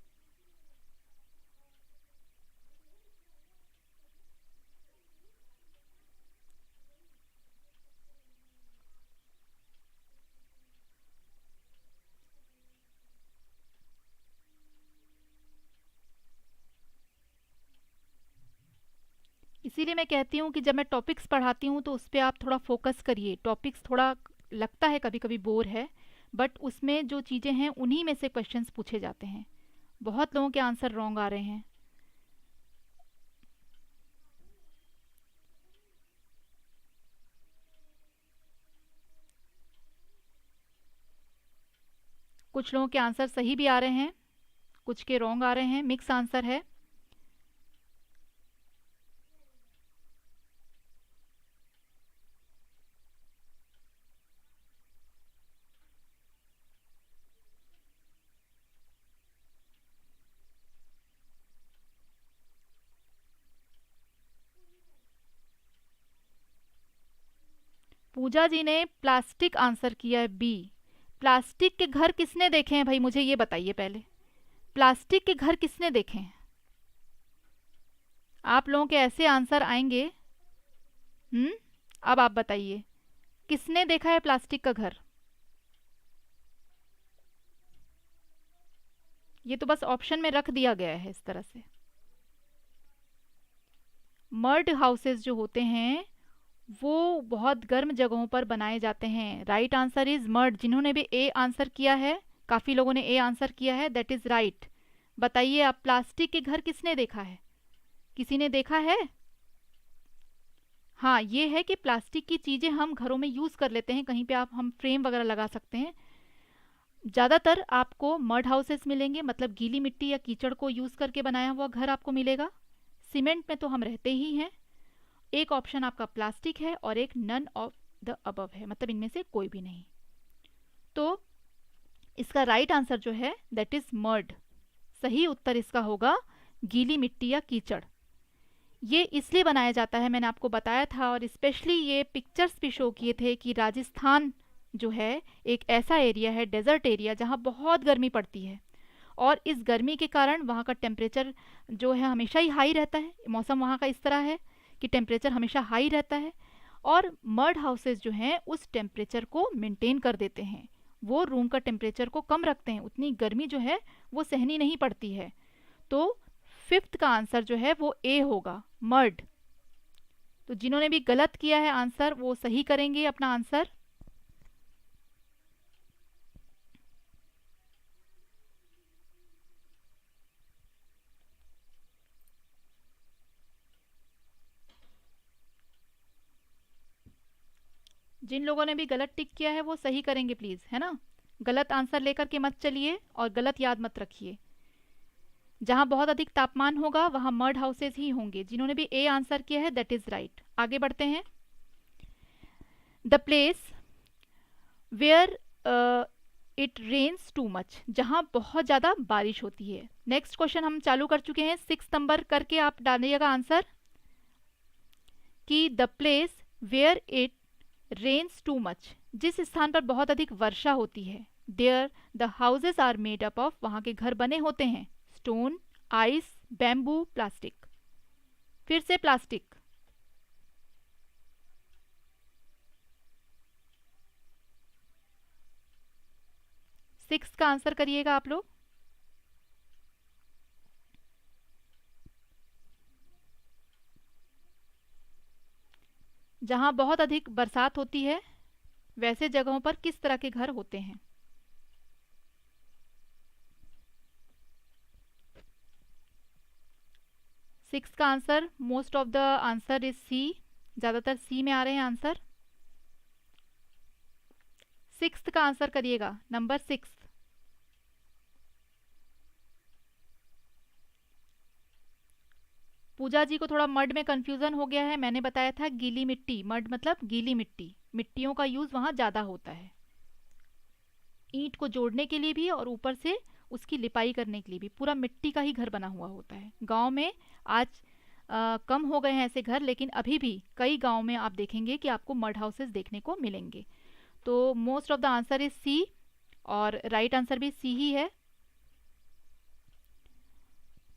इसीलिए मैं कहती हूँ कि जब मैं टॉपिक्स पढ़ाती हूँ तो उस पर आप थोड़ा फोकस करिए। टॉपिक्स थोड़ा लगता है कभी कभी बोर है, बट उसमें जो चीज़ें हैं उन्हीं में से क्वेश्चंस पूछे जाते हैं। बहुत लोगों के आंसर रॉन्ग आ रहे हैं। कुछ लोगों के आंसर सही भी आ रहे हैं, कुछ के रॉन्ग आ रहे हैं, मिक्स आंसर है। पूजा जी ने प्लास्टिक आंसर किया है, बी। प्लास्टिक के घर किसने देखे हैं भाई, मुझे ये बताइए पहले। प्लास्टिक के घर किसने देखे हैं? आप लोगों के ऐसे आंसर आएंगे। अब आप बताइए, किसने देखा है प्लास्टिक का घर? ये तो बस ऑप्शन में रख दिया गया है इस तरह से। मर्ड हाउसेस जो होते हैं वो बहुत गर्म जगहों पर बनाए जाते हैं। Right answer is mud. जिन्होंने भी ए आंसर किया है काफ़ी लोगों ने ए आंसर किया है, दैट इज़ राइट। बताइए आप, प्लास्टिक के घर किसने देखा है? किसी ने देखा है? हाँ, ये है कि प्लास्टिक की चीज़ें हम घरों में यूज़ कर लेते हैं, कहीं पे आप हम फ्रेम वगैरह लगा सकते हैं। ज़्यादातर आपको मड हाउसेस मिलेंगे, मतलब गीली मिट्टी या कीचड़ को यूज़ करके बनाया हुआ घर आपको मिलेगा। सीमेंट में तो हम रहते ही हैं। एक ऑप्शन आपका प्लास्टिक है और एक नन ऑफ द अबव है, मतलब इनमें से कोई भी नहीं। तो इसका राइट आंसर जो है दैट इज मड। सही उत्तर इसका होगा गीली मिट्टी या कीचड़। ये इसलिए बनाया जाता है, मैंने आपको बताया था, और स्पेशली ये पिक्चर्स भी शो किए थे कि राजस्थान जो है एक ऐसा एरिया है, डेजर्ट एरिया, जहाँ बहुत गर्मी पड़ती है, और इस गर्मी के कारण वहाँ का टेम्परेचर जो है हमेशा ही हाई रहता है। मौसम वहाँ का इस तरह है कि टेम्परेचर हमेशा हाई रहता है, और मड हाउसेस जो हैं उस टेम्परेचर को मेंटेन कर देते हैं, वो रूम का टेम्परेचर को कम रखते हैं, उतनी गर्मी जो है वो सहनी नहीं पड़ती है। तो फिफ्थ का आंसर जो है वो ए होगा, मड। तो जिन्होंने भी गलत किया है आंसर, वो सही करेंगे अपना आंसर। जिन लोगों ने भी गलत टिक किया है वो सही करेंगे प्लीज, है ना। गलत आंसर लेकर के मत चलिए और गलत याद मत रखिए। जहां बहुत अधिक तापमान होगा वहां मड हाउसेस ही होंगे। जिन्होंने भी ए आंसर किया है दैट इज राइट। आगे बढ़ते हैं। The place where it rains too much, जहां बहुत ज़्यादा बारिश होती है। नेक्स्ट क्वेश्चन हम चालू कर चुके हैं, 6 नंबर करके आप डालिएगा आंसर कि the place where it rains too much, जिस स्थान पर बहुत अधिक वर्षा होती है, there the houses are made up of, वहां के घर बने होते हैं स्टोन, आइस, बैम्बू, प्लास्टिक। फिर से प्लास्टिक। 6 का आंसर करिएगा आप लोग। जहां बहुत अधिक बरसात होती है वैसे जगहों पर किस तरह के घर होते हैं? सिक्स का answer, most of the answer is C, ज़्यादातर सी में आ रहे हैं आंसर। सिक्स का आंसर करिएगा, नंबर 6। पूजा जी को थोड़ा मड में कंफ्यूजन हो गया है, मैंने बताया था गीली मिट्टी, मड मतलब गीली मिट्टी, मिट्टियों का यूज वहां ज़्यादा होता है, ईंट को जोड़ने के लिए भी और ऊपर से उसकी लिपाई करने के लिए भी। पूरा मिट्टी का ही घर बना हुआ होता है। गांव में आज कम हो गए हैं ऐसे घर, लेकिन अभी भी कई गांव में आप देखेंगे कि आपको मड हाउसेस देखने को मिलेंगे। तो most of the answer is C, और राइट आंसर भी सी ही है।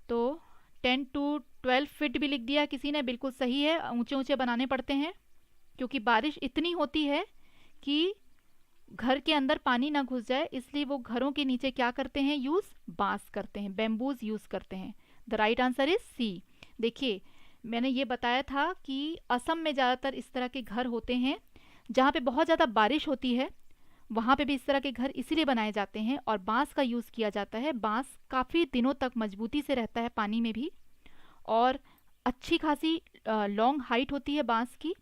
तो 10 to 12 फीट भी लिख दिया किसी ने, बिल्कुल सही है। ऊंचे ऊंचे बनाने पड़ते हैं क्योंकि बारिश इतनी होती है कि घर के अंदर पानी ना घुस जाए, इसलिए वो घरों के नीचे क्या करते हैं, यूज बांस करते हैं, बेम्बूज यूज करते हैं। The right answer is C. देखिए, मैंने ये बताया था कि असम में ज़्यादातर इस तरह के घर होते हैं, जहाँ पे बहुत ज़्यादा बारिश होती है वहाँ पे भी इस तरह के घर इसीलिए बनाए जाते हैं, और बांस का यूज़ किया जाता है। बांस काफ़ी दिनों तक मजबूती से रहता है पानी में भी, और अच्छी खासी लॉन्ग हाइट होती है बांस की,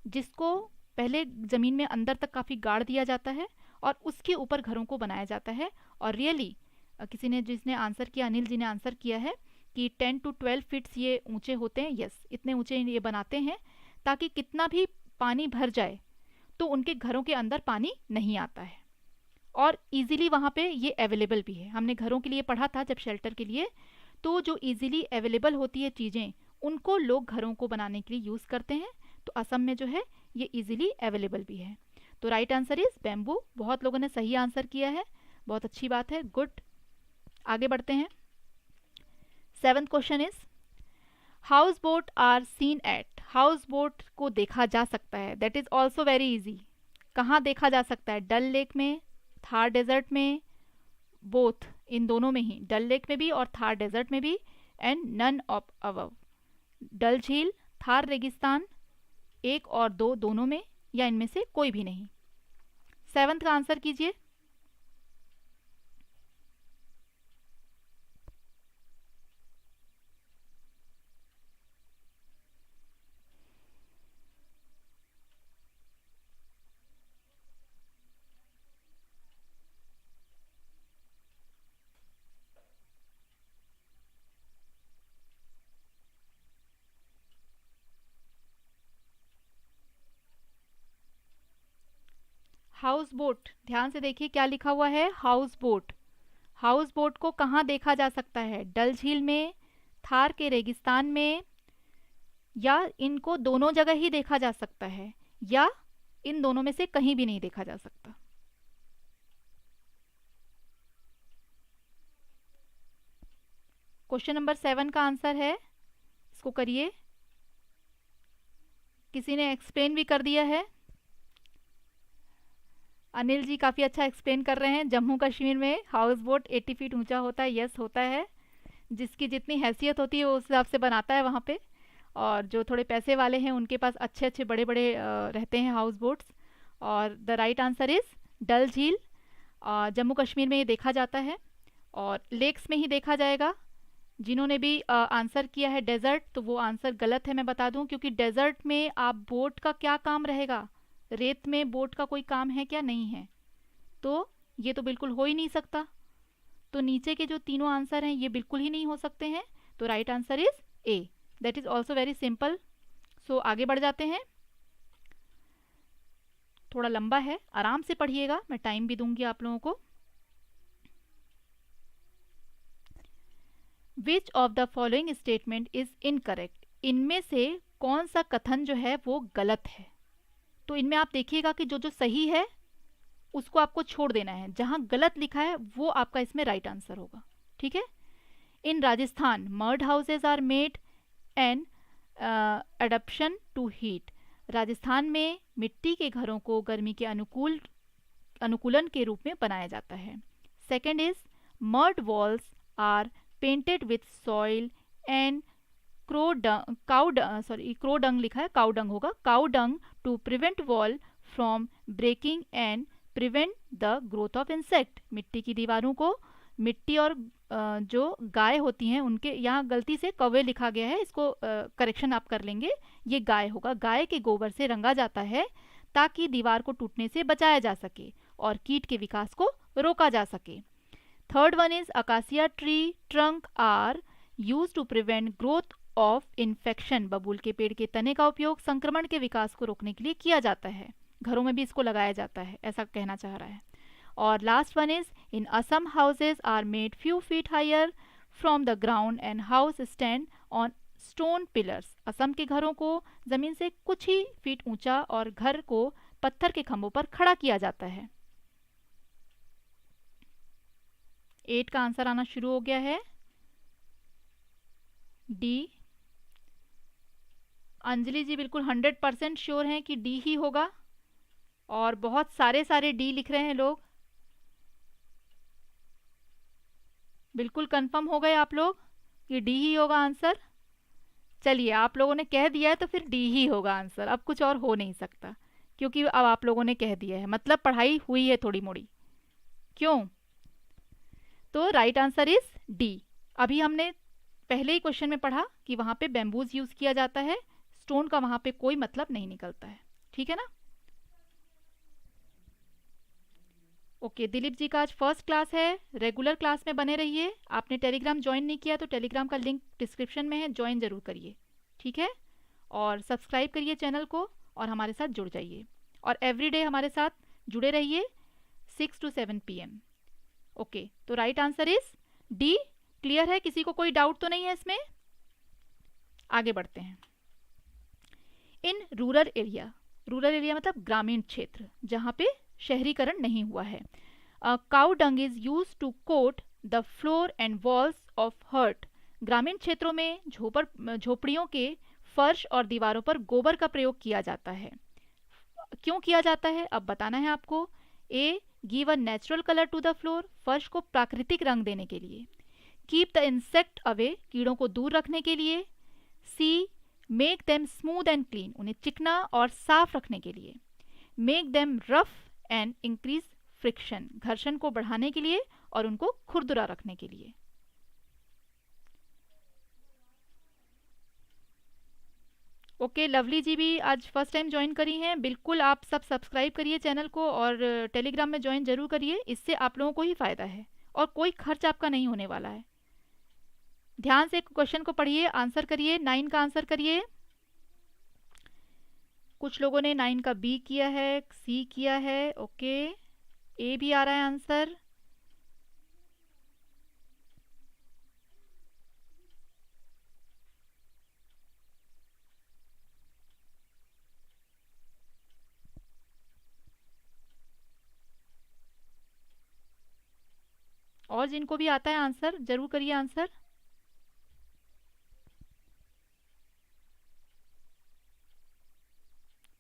जिसको पहले ज़मीन में अंदर तक काफ़ी गाड़ दिया जाता है और उसके ऊपर घरों को बनाया जाता है। और रियली किसी ने, जिसने आंसर किया, अनिल जी ने आंसर किया है कि 10 to 12 फीट्स ये ऊंचे होते हैं। यस, इतने ऊंचे ये बनाते हैं ताकि कितना भी पानी भर जाए तो उनके घरों के अंदर पानी नहीं आता है, और इजीली वहाँ पे ये अवेलेबल भी है। हमने घरों के लिए पढ़ा था जब शेल्टर के लिए, तो जो इजीली अवेलेबल होती है चीज़ें, उनको लोग घरों को बनाने के लिए यूज़ करते हैं। तो असम में जो है ये इजीली अवेलेबल भी है। तो राइट आंसर इज बैम्बू। बहुत लोगों ने सही आंसर किया है, बहुत अच्छी बात है, गुड। आगे बढ़ते हैं। 7th question is house boat are seen at, house boat को देखा जा सकता है, that is also very easy. कहाँ देखा जा सकता है? डल लेक में, थार डेजर्ट में, बोथ, इन दोनों में ही, डल लेक में भी और थार डेजर्ट में भी, एंड नन ऑफ अबव। डल झील, थार रेगिस्तान, एक और दो दोनों में, या इनमें से कोई भी नहीं। 7th का आंसर कीजिए। हाउस बोट, ध्यान से देखिए क्या लिखा हुआ है, हाउस बोट। हाउस बोट को कहाँ देखा जा सकता है, डल झील में, थार के रेगिस्तान में, या इनको दोनों जगह ही देखा जा सकता है, या इन दोनों में से कहीं भी नहीं देखा जा सकता। क्वेश्चन नंबर 7 का आंसर है, इसको करिए। किसी ने एक्सप्लेन भी कर दिया है, अनिल जी काफ़ी अच्छा एक्सप्लेन कर रहे हैं। जम्मू कश्मीर में हाउस बोट 80 फीट ऊंचा होता है, यस होता है। जिसकी जितनी हैसियत होती है वो उस हिसाब से बनाता है वहाँ पे, और जो थोड़े पैसे वाले हैं उनके पास अच्छे अच्छे बड़े बड़े रहते हैं हाउस बोट्स। और द राइट आंसर इज़ डल झील। जम्मू कश्मीर में ये देखा जाता है, और लेक्स में ही देखा जाएगा। जिन्होंने भी आंसर किया है डेजर्ट, तो वो आंसर गलत है, मैं बता दूं, क्योंकि डेजर्ट में आप बोट का क्या काम रहेगा, रेत में बोट का कोई काम है क्या, नहीं है, तो ये तो बिल्कुल हो ही नहीं सकता। तो नीचे के जो तीनों आंसर हैं ये बिल्कुल ही नहीं हो सकते हैं, तो right answer is A. That is also very simple. So आगे बढ़ जाते हैं, थोड़ा लंबा है, आराम से पढ़िएगा, मैं टाइम भी दूंगी आप लोगों को। विच of the following statement is incorrect, इनमें से कौन सा कथन जो है वो गलत है। तो इनमें आप देखिएगा कि जो जो सही है उसको आपको छोड़ देना है, जहां गलत लिखा है वो आपका इसमें राइट आंसर होगा, ठीक है। In Rajasthan mud houses are made an adaptation to heat, Rajasthan में मिट्टी के घरों को गर्मी के अनुकूलन के रूप में बनाया जाता है। Second is mud walls are painted with soil and crow dung लिखा है, काउ डंग होगा, cow dung to prevent wall from breaking and prevent the growth of insect, मिट्टी की दीवारों को, मिट्टी और जो गाय होती हैं उनके, यहाँ गलती से कौवे लिखा गया है, इसको करेक्शन आप कर लेंगे, ये गाय होगा, गाय के गोबर से रंगा जाता है ताकि दीवार को टूटने से बचाया जा सके और कीट के विकास को रोका जा सके। Third one is acacia tree trunk are use to prevent growth of infection, बबूल के पेड़ के तने का उपयोग संक्रमण के विकास को रोकने के लिए किया जाता है, घरों में भी इसको लगाया जाता है, ऐसा कहना चाह रहा है। और last one is in Assam houses are made few feet higher from the ground and house stand on stone pillars, Assam के घरों को जमीन से कुछ ही फीट ऊंचा और घर को पत्थर के खंभों पर खड़ा किया जाता है। 8 का आंसर आना शुरू हो गया है, डी। अंजलि जी बिल्कुल 100% श्योर हैं कि डी ही होगा, और बहुत सारे सारे डी लिख रहे हैं लोग, बिल्कुल कंफर्म हो गए आप लोग कि डी ही होगा आंसर। चलिए आप लोगों ने कह दिया है तो फिर डी ही होगा आंसर, अब कुछ और हो नहीं सकता, क्योंकि अब आप लोगों ने कह दिया है, मतलब पढ़ाई हुई है थोड़ी मोड़ी, क्यों। तो राइट आंसर इज डी। अभी हमने पहले ही क्वेश्चन में पढ़ा कि वहां पे बैम्बूज यूज किया जाता है, स्टोन का वहां पे कोई मतलब नहीं निकलता है, ठीक है ना। ओके, दिलीप जी का आज फर्स्ट क्लास है, रेगुलर क्लास में बने रहिए। आपने टेलीग्राम ज्वाइन नहीं किया तो टेलीग्राम का लिंक डिस्क्रिप्शन में है, ज्वाइन जरूर करिए, ठीक है। और सब्सक्राइब करिए चैनल को और हमारे साथ जुड़ जाइए, और एवरीडे हमारे साथ जुड़े रहिए 6 to 7 PM। ओके, तो right answer is D. Clear है, किसी को कोई डाउट तो नहीं है इसमें। आगे बढ़ते हैं। इन रूरल एरिया मतलब ग्रामीण क्षेत्र जहाँ पे शहरीकरण नहीं हुआ है, cow dung is use to coat the floor and walls of hut, ग्रामीण क्षेत्रों में झोपड़ियों के फर्श और दीवारों पर गोबर का प्रयोग किया जाता है। क्यों किया जाता है अब बताना है आपको। A, give a natural colour to the floor, फर्श को प्राकृतिक रंग देने के लिए। कीप द इंसेक्ट अवे, कीड़ों को दूर रखने के लिए। C, make them smooth and clean, उन्हें चिकना और साफ रखने के लिए। Make them rough and increase friction, घर्षण को बढ़ाने के लिए और उनको खुरदुरा रखने के लिए। ओके, लवली जी भी आज फर्स्ट टाइम ज्वाइन करी हैं, बिल्कुल आप सब सब्सक्राइब करिए चैनल को और टेलीग्राम में ज्वाइन जरूर करिए, इससे आप लोगों को ही फायदा है और कोई खर्च आपका नहीं होने वाला है। ध्यान से क्वेश्चन को पढ़िए, आंसर करिए, 9 का आंसर करिए। कुछ लोगों ने 9 का बी किया है, सी किया है, ओके, ए भी आ रहा है आंसर। और जिनको भी आता है आंसर जरूर करिए आंसर।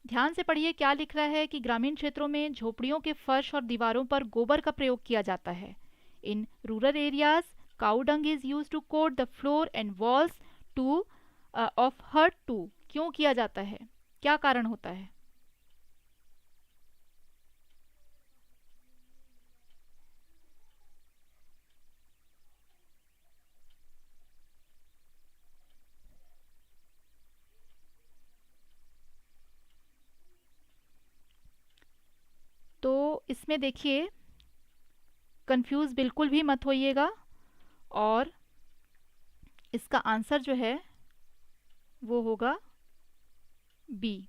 ध्यान से पढ़िए क्या लिख रहा है कि ग्रामीण क्षेत्रों में झोपड़ियों के फर्श और दीवारों पर गोबर का प्रयोग किया जाता है। In rural areas cow dung is use to coat the floor and walls to of hut too. क्यों किया जाता है, क्या कारण होता है? तो इसमें देखिए कंफ्यूज बिल्कुल भी मत होइएगा, और इसका आंसर जो है वो होगा बी।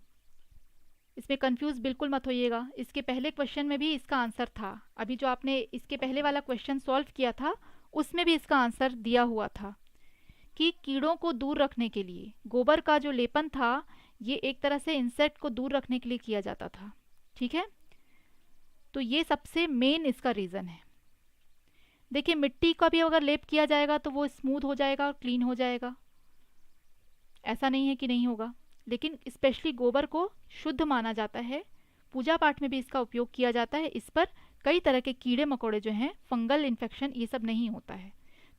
इसमें कंफ्यूज बिल्कुल मत होइएगा, इसके पहले क्वेश्चन में भी इसका आंसर था। अभी जो आपने इसके पहले वाला क्वेश्चन सॉल्व किया था उसमें भी इसका आंसर दिया हुआ था कि कीड़ों को दूर रखने के लिए गोबर का जो लेपन था ये एक तरह से इंसेक्ट को दूर रखने के लिए किया जाता था। ठीक है, तो ये सबसे मेन इसका रीज़न है। देखिए मिट्टी का भी अगर लेप किया जाएगा तो वो स्मूथ हो जाएगा और क्लीन हो जाएगा, ऐसा नहीं है कि नहीं होगा, लेकिन स्पेशली गोबर को शुद्ध माना जाता है। पूजा पाठ में भी इसका उपयोग किया जाता है। इस पर कई तरह के कीड़े मकोड़े जो हैं, फंगल इन्फेक्शन, ये सब नहीं होता है।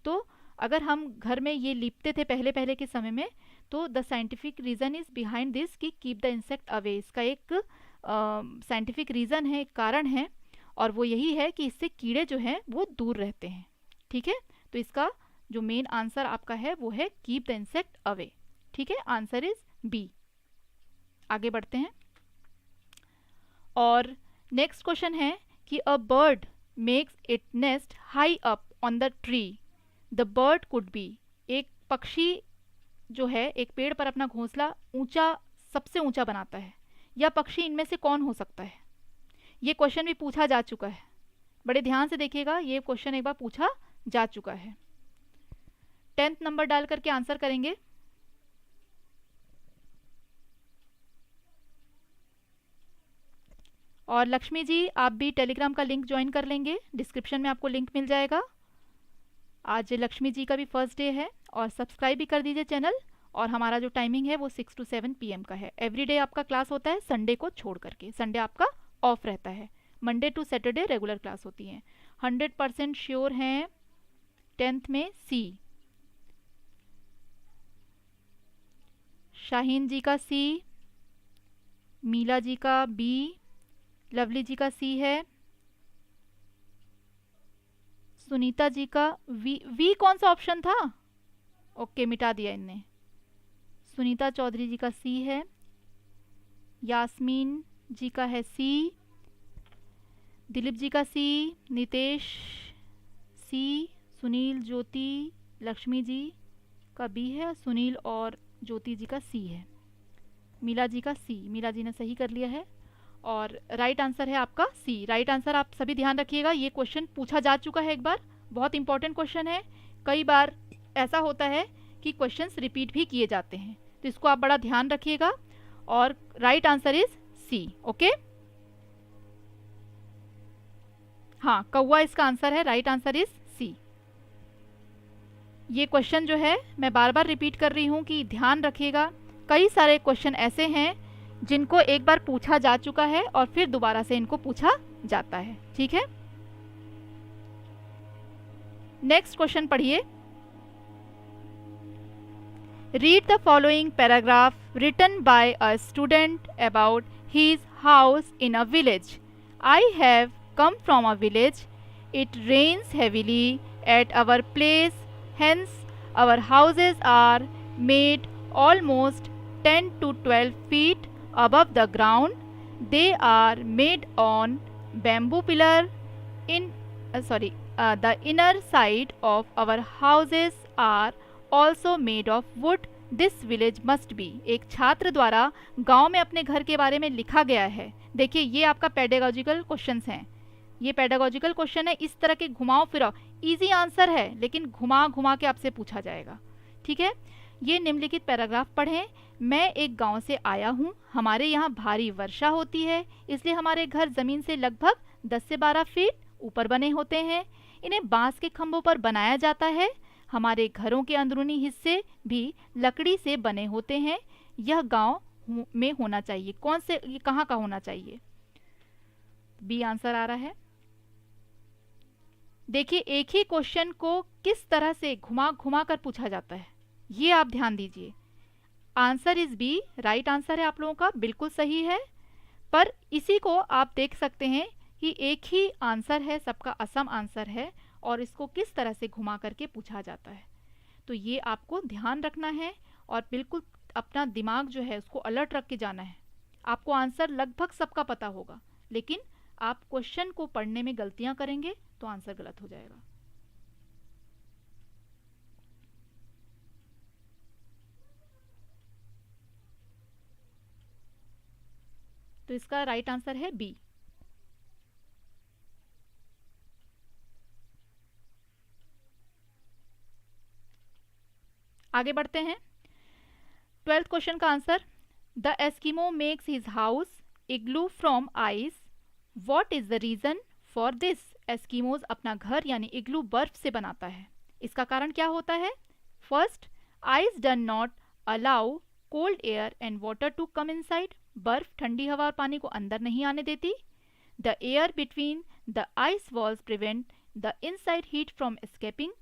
तो अगर हम घर में ये लिपते थे पहले पहले के समय में, तो the scientific reason is behind this कि कीप द इंसेक्ट अवे। इसका एक साइंटिफिक रीज़न है, एक कारण है, और वो यही है कि इससे कीड़े जो हैं वो दूर रहते हैं। ठीक है, तो इसका जो मेन आंसर आपका है वो है कीप द इंसेक्ट अवे। ठीक है, आंसर इज बी। आगे बढ़ते हैं, और नेक्स्ट क्वेश्चन है कि a bird makes it nest high up on the tree. The bird could be. एक पक्षी जो है एक पेड़ पर अपना घोंसला ऊंचा, सबसे ऊंचा बनाता है। यह पक्षी इनमें से कौन हो सकता है? ये क्वेश्चन भी पूछा जा चुका है, बड़े ध्यान से देखिएगा, ये क्वेश्चन एक बार पूछा जा चुका है। 10th नंबर डाल करके आंसर करेंगे। और लक्ष्मी जी आप भी टेलीग्राम का लिंक ज्वाइन कर लेंगे, डिस्क्रिप्शन में आपको लिंक मिल जाएगा। आज लक्ष्मी जी का भी फर्स्ट डे है, और सब्सक्राइब भी कर दीजिए चैनल। और हमारा जो टाइमिंग है वो 6 to 7 PM का है। एवरीडे आपका क्लास होता है, संडे को छोड़ करके। संडे आपका ऑफ रहता है, Monday to Saturday regular class होती है। 100% श्योर हैं 10th में सी। शाहीन जी का सी, मीला जी का बी, लवली जी का सी है, सुनीता जी का वी। वी कौन सा ऑप्शन था? ओके, मिटा दिया इनने। सुनीता चौधरी जी का सी है, यास्मीन जी का है सी, दिलीप जी का सी, नितेश सी, सुनील, ज्योति, लक्ष्मी जी का बी है, सुनील और ज्योति जी का सी है, मीला जी का सी। मीला जी ने सही कर लिया है, और राइट आंसर है आपका सी। राइट आंसर आप सभी ध्यान रखिएगा, ये क्वेश्चन पूछा जा चुका है एक बार, बहुत इंपॉर्टेंट क्वेश्चन है। कई बार ऐसा होता है कि क्वेश्चंस रिपीट भी किए जाते हैं, तो इसको आप बड़ा ध्यान रखिएगा। और right answer is C. Okay, हाँ, कौवा इसका आंसर है, राइट आंसर इज सी। ये क्वेश्चन जो है मैं बार बार रिपीट कर रही हूँ कि ध्यान रखिएगा, कई सारे क्वेश्चन ऐसे हैं जिनको एक बार पूछा जा चुका है और फिर दोबारा से इनको पूछा जाता है। ठीक है, नेक्स्ट क्वेश्चन पढ़िए। Read the following paragraph written by a student about his house in a village. I have come from a village. It rains heavily at our place, hence our houses are made almost 10 to 12 feet above the ground. They are made on bamboo pillar. The inner side of our houses are also made of wood this village must be, एक छात्र द्वारा गांव में अपने घर के बारे में लिखा गया है। देखिए ये आपका पेडागोजिकल क्वेश्चंस हैं, ये पेडागोजिकल क्वेश्चन है, इस तरह के घुमाओ फिराओ, इजी आंसर है लेकिन घुमा घुमा के आपसे पूछा जाएगा। ठीक है, ये निम्नलिखित पैराग्राफ पढ़ें। मैं एक गांव से आया हूँ, हमारे यहाँ भारी वर्षा होती है, इसलिए हमारे घर जमीन से लगभग 10 से 12 फीट ऊपर बने होते हैं। इन्हें बांस के खंभों पर बनाया जाता है। हमारे घरों के अंदरूनी हिस्से भी लकड़ी से बने होते हैं। यह गांव में होना चाहिए, कौन से, ये कहाँ का होना चाहिए? बी आंसर आ रहा है। देखिए एक ही क्वेश्चन को किस तरह से घुमा घुमा कर पूछा जाता है, ये आप ध्यान दीजिए। Answer is B, right answer है आप लोगों का, बिल्कुल सही है। पर इसी को आप देख सकते हैं कि एक ही आंसर है, सबका असम आंसर है, और इसको किस तरह से घुमा करके पूछा जाता है। तो ये आपको ध्यान रखना है और बिल्कुल अपना दिमाग जो है उसको अलर्ट रख के जाना है। आपको आंसर लगभग सबका पता होगा, लेकिन आप क्वेश्चन को पढ़ने में गलतियां करेंगे तो आंसर गलत हो जाएगा। तो इसका राइट आंसर है बी। आगे बढ़ते हैं। 12th क्वेश्चन का answer, the Eskimo makes his house igloo from ice, what is the reason for this? Eskimos अपना घर यानी इग्लू बर्फ से बनाता है, इसका कारण क्या होता है? First, ice done not allow cold air and water to come inside, बर्फ ठंडी हवा और पानी को अंदर नहीं आने देती। The air between the ice walls prevent the inside heat from escaping,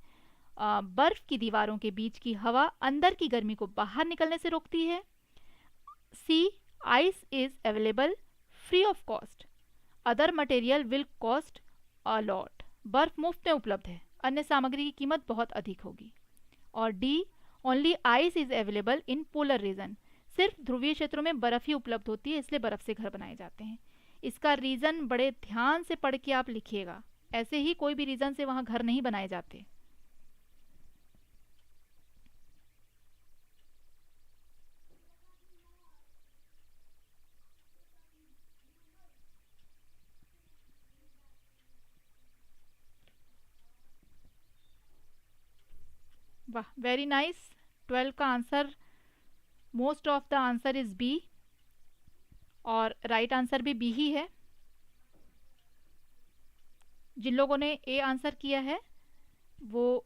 बर्फ की दीवारों के बीच की हवा अंदर की गर्मी को बाहर निकलने से रोकती है। C, ice is available free of cost, other material will cost a lot, बर्फ मुफ्त में उपलब्ध है, अन्य सामग्री की कीमत बहुत अधिक होगी। और D, only ice is available in polar region, सिर्फ ध्रुवीय क्षेत्रों में बर्फ ही उपलब्ध होती है, इसलिए बर्फ से घर बनाए जाते हैं। इसका रीजन बड़े ध्यान से पढ़ के आप लिखिएगा, ऐसे ही कोई भी रीजन से वहां घर नहीं बनाए जाते। वाह, वेरी नाइस। 12 का answer, most of the answer is B, और राइट आंसर भी बी ही है। जिन लोगों ने ए आंसर किया है वो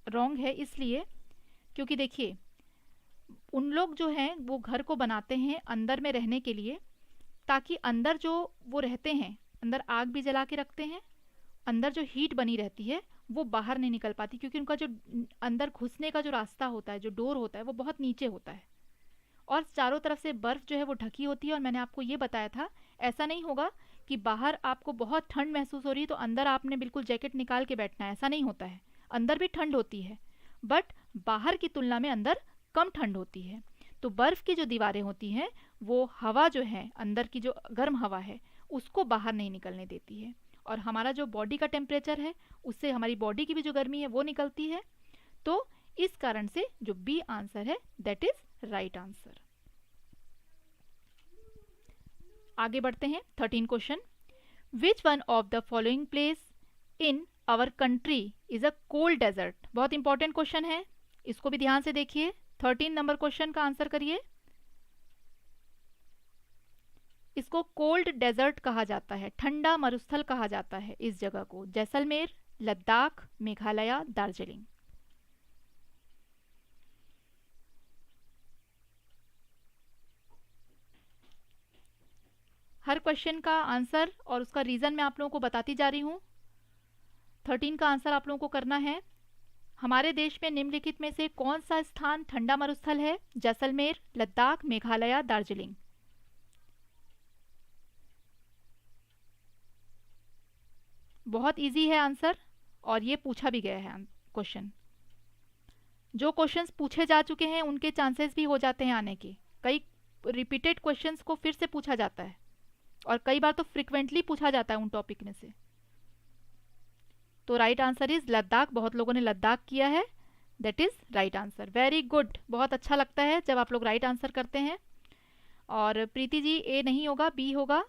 रॉन्ग है, इसलिए क्योंकि देखिए उन लोग जो हैं वो घर को बनाते हैं अंदर में रहने के लिए, ताकि अंदर जो वो रहते हैं, अंदर आग भी जला के रखते हैं, अंदर जो हीट बनी रहती है वो बाहर नहीं निकल पाती, क्योंकि उनका जो अंदर घुसने का जो रास्ता होता है, जो डोर होता है, वो बहुत नीचे होता है और चारों तरफ से बर्फ़ जो है वो ढकी होती है। और मैंने आपको ये बताया था, ऐसा नहीं होगा कि बाहर आपको बहुत ठंड महसूस हो रही है तो अंदर आपने बिल्कुल जैकेट निकाल के बैठना है, ऐसा नहीं होता है। अंदर भी ठंड होती है, बट बाहर की तुलना में अंदर कम ठंड होती है। तो बर्फ़ की जो दीवारें होती हैं वो हवा जो है, अंदर की जो गर्म हवा है, उसको बाहर नहीं निकलने देती है, और हमारा जो बॉडी का टेम्परेचर है उससे हमारी बॉडी की भी जो गर्मी है वो निकलती है। तो इस कारण से जो बी आंसर है दैट इज राइट आंसर। आगे बढ़ते हैं। 13 question, which one of the following place in our country is a cold desert? बहुत इंपॉर्टेंट क्वेश्चन है, इसको भी ध्यान से देखिए। 13 नंबर क्वेश्चन का आंसर करिए। इसको कोल्ड डेजर्ट कहा जाता है, ठंडा मरुस्थल कहा जाता है इस जगह को। जैसलमेर, लद्दाख, मेघालय, दार्जिलिंग। हर क्वेश्चन का आंसर और उसका रीजन मैं आप लोगों को बताती जा रही हूँ। 13 का आंसर आप लोगों को करना है, हमारे देश में निम्नलिखित में से कौन सा स्थान ठंडा मरुस्थल है? जैसलमेर, लद्दाख, मेघालय, दार्जिलिंग। बहुत इजी है आंसर, और ये पूछा भी गया है क्वेश्चन। जो क्वेश्चंस पूछे जा चुके हैं उनके चांसेस भी हो जाते हैं आने के। कई रिपीटेड क्वेश्चंस को फिर से पूछा जाता है, और कई बार तो फ्रिक्वेंटली पूछा जाता है उन टॉपिक में से। तो राइट आंसर इज लद्दाख। बहुत लोगों ने लद्दाख किया है, that is right answer. Very good, बहुत अच्छा लगता है जब आप लोग राइट आंसर करते हैं। और प्रीति जी ए नहीं होगा, बी होगा।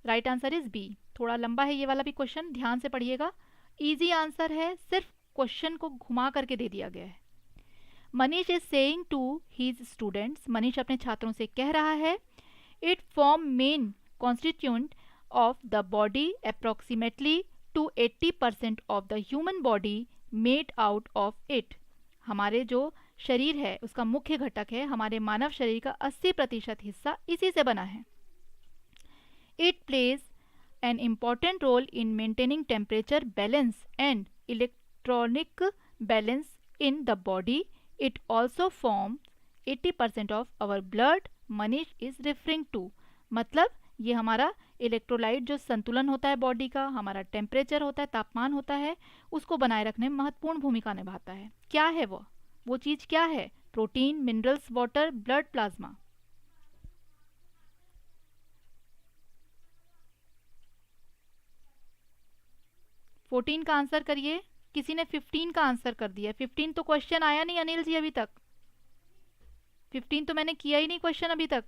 Right answer is B. थोड़ा लंबा है ये वाला भी क्वेश्चन, ध्यान से पढ़िएगा। इजी आंसर है, सिर्फ क्वेश्चन को घुमा करके दे दिया गया है। Manish is saying to his students, Manish अपने छात्रों से कह रहा है, it form main constituent of the body approximately to 80% of the human body made out of it. हमारे जो शरीर है उसका मुख्य घटक है, हमारे मानव शरीर का 80% हिस्सा इसी से बना है। It plays an important role in maintaining temperature balance and electronic balance in the body. It also form 80% of our blood. Manish is referring to, मतलब ये हमारा इलेक्ट्रोलाइट जो संतुलन होता है बॉडी का, हमारा टेम्परेचर होता है, तापमान होता है, उसको बनाए रखने में महत्वपूर्ण भूमिका निभाता है। क्या है वो चीज़ क्या है? Protein, minerals, water, blood, plasma. Fourteen का आंसर करिए। किसी ने 15 का आंसर कर दिया। 15 तो क्वेश्चन आया नहीं अनिल जी अभी तक। 15 तो मैंने किया ही नहीं क्वेश्चन अभी तक।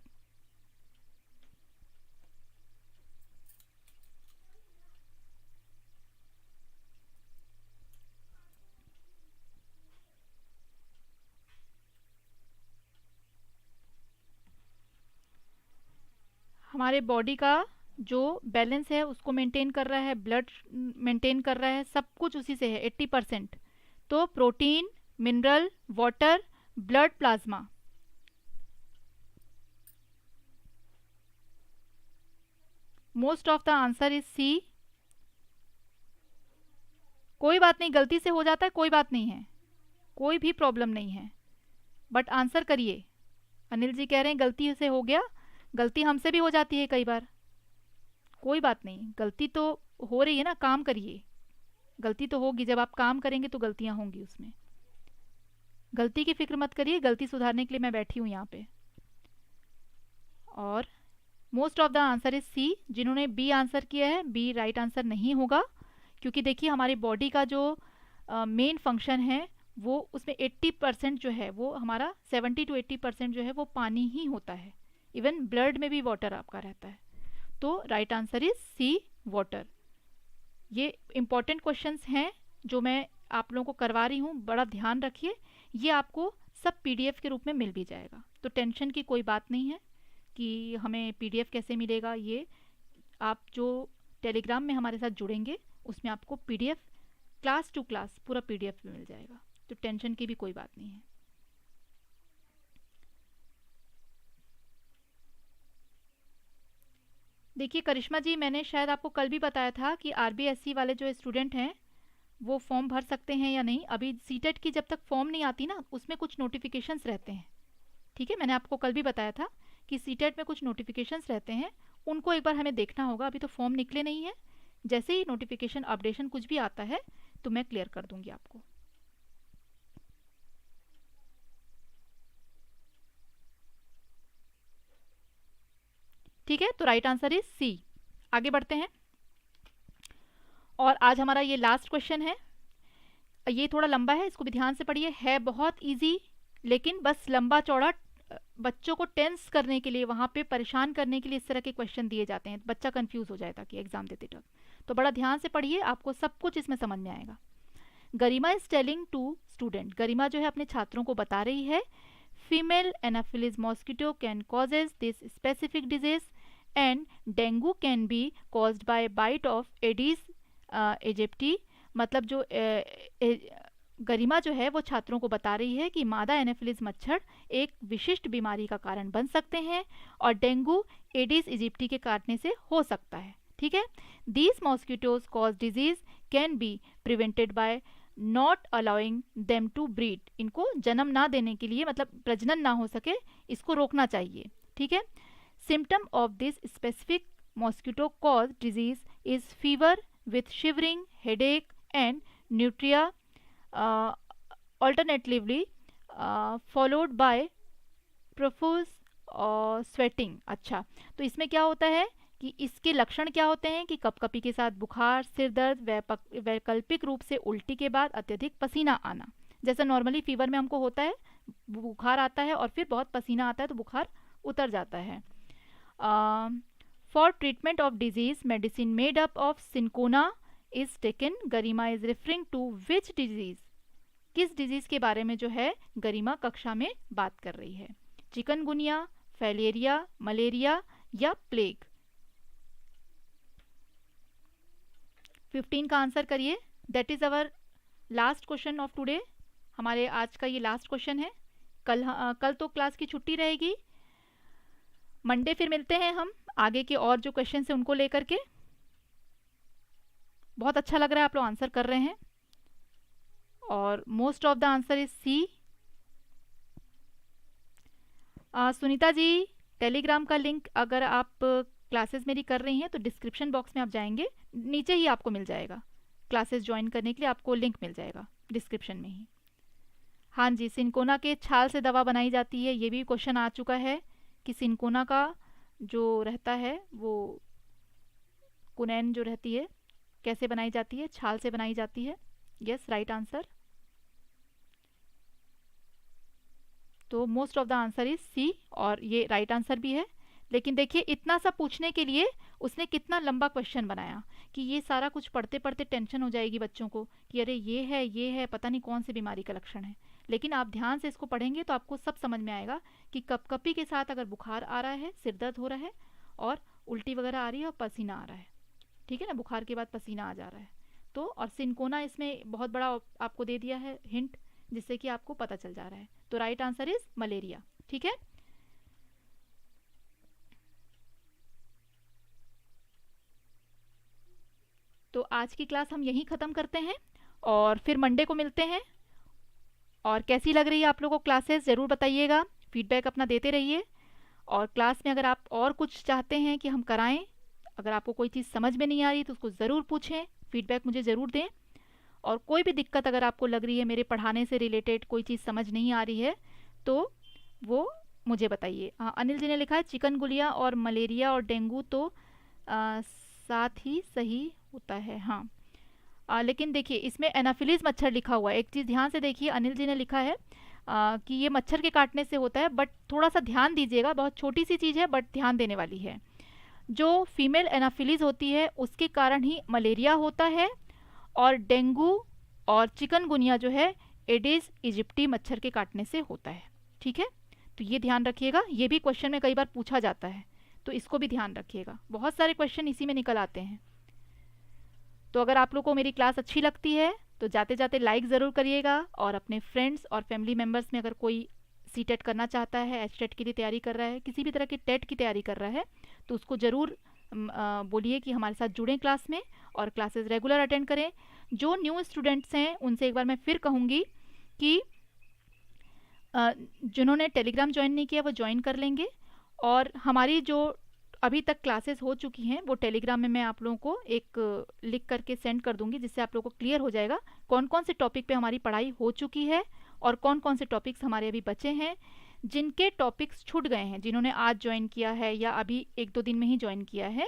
हमारे बॉडी का जो बैलेंस है उसको मेंटेन कर रहा है, ब्लड मेंटेन कर रहा है, सब कुछ उसी से है 80%। तो protein, mineral, water, blood, plasma. Most of the answer is C. कोई बात नहीं, गलती से हो जाता है, कोई बात नहीं है, कोई भी प्रॉब्लम नहीं है, बट आंसर करिए। अनिल जी कह रहे हैं गलती से हो गया। गलती हमसे भी हो जाती है कई बार, कोई बात नहीं, गलती तो हो रही है ना, काम करिए। गलती तो होगी, जब आप काम करेंगे तो गलतियां होंगी उसमें। गलती की फिक्र मत करिए, गलती सुधारने के लिए मैं बैठी हूँ यहाँ पे। और most of the answer is C. जिन्होंने बी आंसर किया है, बी राइट आंसर नहीं होगा, क्योंकि देखिए हमारी बॉडी का जो मेन फंक्शन है वो उसमें 80% जो है वो हमारा 70 to 80% जो है वो पानी ही होता है। इवन ब्लड में भी वाटर आपका रहता है। तो right answer is C, water. ये इंपॉर्टेंट क्वेश्चंस हैं जो मैं आप लोगों को करवा रही हूँ, बड़ा ध्यान रखिए। ये आपको सब पीडीएफ के रूप में मिल भी जाएगा, तो टेंशन की कोई बात नहीं है कि हमें पीडीएफ कैसे मिलेगा। ये आप जो टेलीग्राम में हमारे साथ जुड़ेंगे उसमें आपको पीडीएफ क्लास टू क्लास पूरा पीडीएफ मिल जाएगा, तो टेंशन की भी कोई बात नहीं है। देखिए करिश्मा जी, मैंने शायद आपको कल भी बताया था कि आरबीएससी वाले जो स्टूडेंट हैं वो फॉर्म भर सकते हैं या नहीं। अभी सीटेट की जब तक फॉर्म नहीं आती ना, उसमें कुछ नोटिफिकेशंस रहते हैं। ठीक है, मैंने आपको कल भी बताया था कि सीटेट में कुछ नोटिफिकेशंस रहते हैं, उनको एक बार हमें देखना होगा। अभी तो फॉर्म निकले नहीं है, जैसे ही नोटिफिकेशन अपडेशन कुछ भी आता है तो मैं क्लियर कर दूंगी आपको। ठीक है, तो राइट आंसर इज सी। आगे बढ़ते हैं, और आज हमारा ये लास्ट क्वेश्चन है। ये थोड़ा लंबा है, इसको भी ध्यान से पढ़िए। है बहुत इजी, लेकिन बस लंबा चौड़ा बच्चों को टेंस करने के लिए, वहाँ पे परेशान करने के लिए इस तरह के क्वेश्चन दिए जाते हैं, बच्चा कंफ्यूज हो जाए ताकि एग्जाम देते टाइम। तो बड़ा ध्यान से पढ़िए, आपको सब कुछ इसमें समझ में आएगा। Garima is telling to student, Garima जो है अपने छात्रों को बता रही है, female anopheles mosquito can causes this specific disease and dengue can be caused by bite of aedes aegypti. मतलब जो गरिमा जो है वो छात्रों को बता रही है कि मादा एनाफिलिस मच्छर एक विशिष्ट बीमारी का कारण बन सकते हैं और डेंगू एडिस इजिप्टी के काटने से हो सकता है। ठीक है, these mosquitoes cause disease can be prevented by not allowing them to breed. इनको जन्म ना देने के लिए, मतलब प्रजनन ना हो सके, इसको रोकना चाहिए। ठीक है, symptom of this specific mosquito cause disease is fever with shivering, headache and nausea, alternatively followed by profuse sweating। अच्छा, तो इसमें क्या होता है कि इसके लक्षण क्या होते हैं कि कपकपी के साथ बुखार, सिर दर्द, वैकल्पिक रूप से उल्टी के बाद अत्यधिक पसीना आना। जैसे नॉर्मली फीवर में हमको होता है, बुखार आता है और फिर बहुत पसीना आता है तो बुखार उतर जाता है। For treatment of disease medicine made up of cinchona is taken. Garima is referring to which disease? किस डिजीज के बारे में जो है गरिमा कक्षा में बात कर रही है? चिकनगुनिया, फैलेरिया, मलेरिया या प्लेग? 15 का आंसर करिए। That is our last question of today. हमारे आज का ये लास्ट क्वेश्चन है। कल तो क्लास की छुट्टी रहेगी। मंडे फिर मिलते हैं हम आगे के और जो क्वेश्चन है उनको लेकर के। बहुत अच्छा लग रहा है आप लोग आंसर कर रहे हैं और most of the answer is C. Sunita ji, Telegram का लिंक अगर आप क्लासेस मेरी कर रही हैं तो डिस्क्रिप्शन बॉक्स में आप जाएंगे, नीचे ही आपको मिल जाएगा। क्लासेस ज्वाइन करने के लिए आपको लिंक मिल जाएगा डिस्क्रिप्शन में ही। हाँ जी, सिंकोना के छाल से दवा बनाई जाती है, ये भी क्वेश्चन आ चुका है कि सिंकोना का जो रहता है वो कुनैन जो रहती है कैसे बनाई जाती है? छाल से बनाई जाती है। Yes, right answer. तो most of the answer is C और ये राइट आंसर भी है। लेकिन देखिए इतना सा पूछने के लिए उसने कितना लंबा क्वेश्चन बनाया कि ये सारा कुछ पढ़ते पढ़ते टेंशन हो जाएगी बच्चों को कि अरे ये है पता नहीं कौन सी बीमारी का लक्षण है। लेकिन आप ध्यान से इसको पढ़ेंगे तो आपको सब समझ में आएगा कि कपकपी के साथ अगर बुखार आ रहा है, सिर दर्द हो रहा है और उल्टी वगैरह आ रही है और पसीना आ रहा है, ठीक है ना, बुखार के बाद पसीना आ जा रहा है तो, और सिंकोना इसमें बहुत बड़ा आपको दे दिया है हिंट, जिससे कि आपको पता चल जा रहा है। तो राइट आंसर इज मलेरिया। ठीक है, तो आज की क्लास हम यहीं ख़त्म करते हैं और फिर मंडे को मिलते हैं। और कैसी लग रही है आप लोगों को क्लासेस ज़रूर बताइएगा, फीडबैक अपना देते रहिए। और क्लास में अगर आप और कुछ चाहते हैं कि हम कराएं, अगर आपको कोई चीज़ समझ में नहीं आ रही तो उसको ज़रूर पूछें, फीडबैक मुझे ज़रूर दें। और कोई भी दिक्कत अगर आपको लग रही है, मेरे पढ़ाने से रिलेटेड कोई चीज़ समझ नहीं आ रही है तो वो मुझे बताइए। हाँ, अनिल जी ने लिखा है चिकनगुनिया और मलेरिया और डेंगू तो साथ ही सही होता है। हाँ, लेकिन देखिए इसमें एनाफिलीज मच्छर लिखा हुआ है। एक चीज़ ध्यान से देखिए, अनिल जी ने लिखा है कि ये मच्छर के काटने से होता है, बट थोड़ा सा ध्यान दीजिएगा, बहुत छोटी सी चीज़ है बट ध्यान देने वाली है। जो फीमेल एनाफिलीज होती है उसके कारण ही मलेरिया होता है, और डेंगू और चिकनगुनिया जो है एडिस इजिप्टी मच्छर के काटने से होता है। ठीक है, तो ये ध्यान रखिएगा, ये भी क्वेश्चन में कई बार पूछा जाता है तो इसको भी ध्यान रखिएगा, बहुत सारे क्वेश्चन इसी में निकल आते हैं। तो अगर आप लोग को मेरी क्लास अच्छी लगती है तो जाते जाते लाइक ज़रूर करिएगा, और अपने फ्रेंड्स और फैमिली मेम्बर्स में अगर कोई सी टेट करना चाहता है, एच टेट के लिए तैयारी कर रहा है, किसी भी तरह की टेट की तैयारी कर रहा है, तो उसको ज़रूर बोलिए कि हमारे साथ जुड़ें क्लास में और क्लासेस रेगुलर अटेंड करें। जो न्यू स्टूडेंट्स हैं उनसे एक बार मैं फिर कहूँगी कि जिन्होंने टेलीग्राम ज्वाइन नहीं किया वो ज्वाइन कर लेंगे, और हमारी जो अभी तक क्लासेस हो चुकी हैं वो टेलीग्राम में मैं आप लोगों को एक लिख करके सेंड कर दूंगी, जिससे आप लोगों को क्लियर हो जाएगा कौन कौन से टॉपिक पे हमारी पढ़ाई हो चुकी है और कौन कौन से टॉपिक्स हमारे अभी बचे हैं। जिनके टॉपिक्स छूट गए हैं, जिन्होंने आज ज्वाइन किया है या अभी 1-2 दिन में ही ज्वाइन किया है,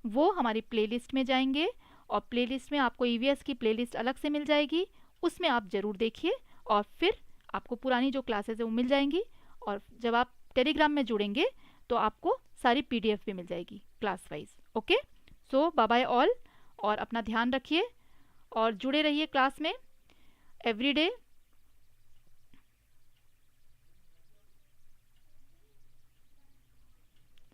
वो हमारी प्लेलिस्ट में जाएंगे, और प्लेलिस्ट में आपको ईवीएस की प्लेलिस्ट अलग से मिल जाएगी, उसमें आप ज़रूर देखिए और फिर आपको पुरानी जो क्लासेस है वो मिल जाएंगी। और जब आप टेलीग्राम में जुड़ेंगे तो आपको सारी पीडीएफ भी मिल जाएगी क्लास वाइज। ओके, सो बाय बाय ऑल, और अपना ध्यान रखिए और जुड़े रहिए क्लास में every day.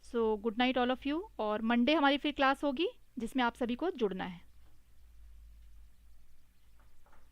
So good night all of you, और मंडे हमारी फिर क्लास होगी जिसमें आप सभी को जुड़ना है।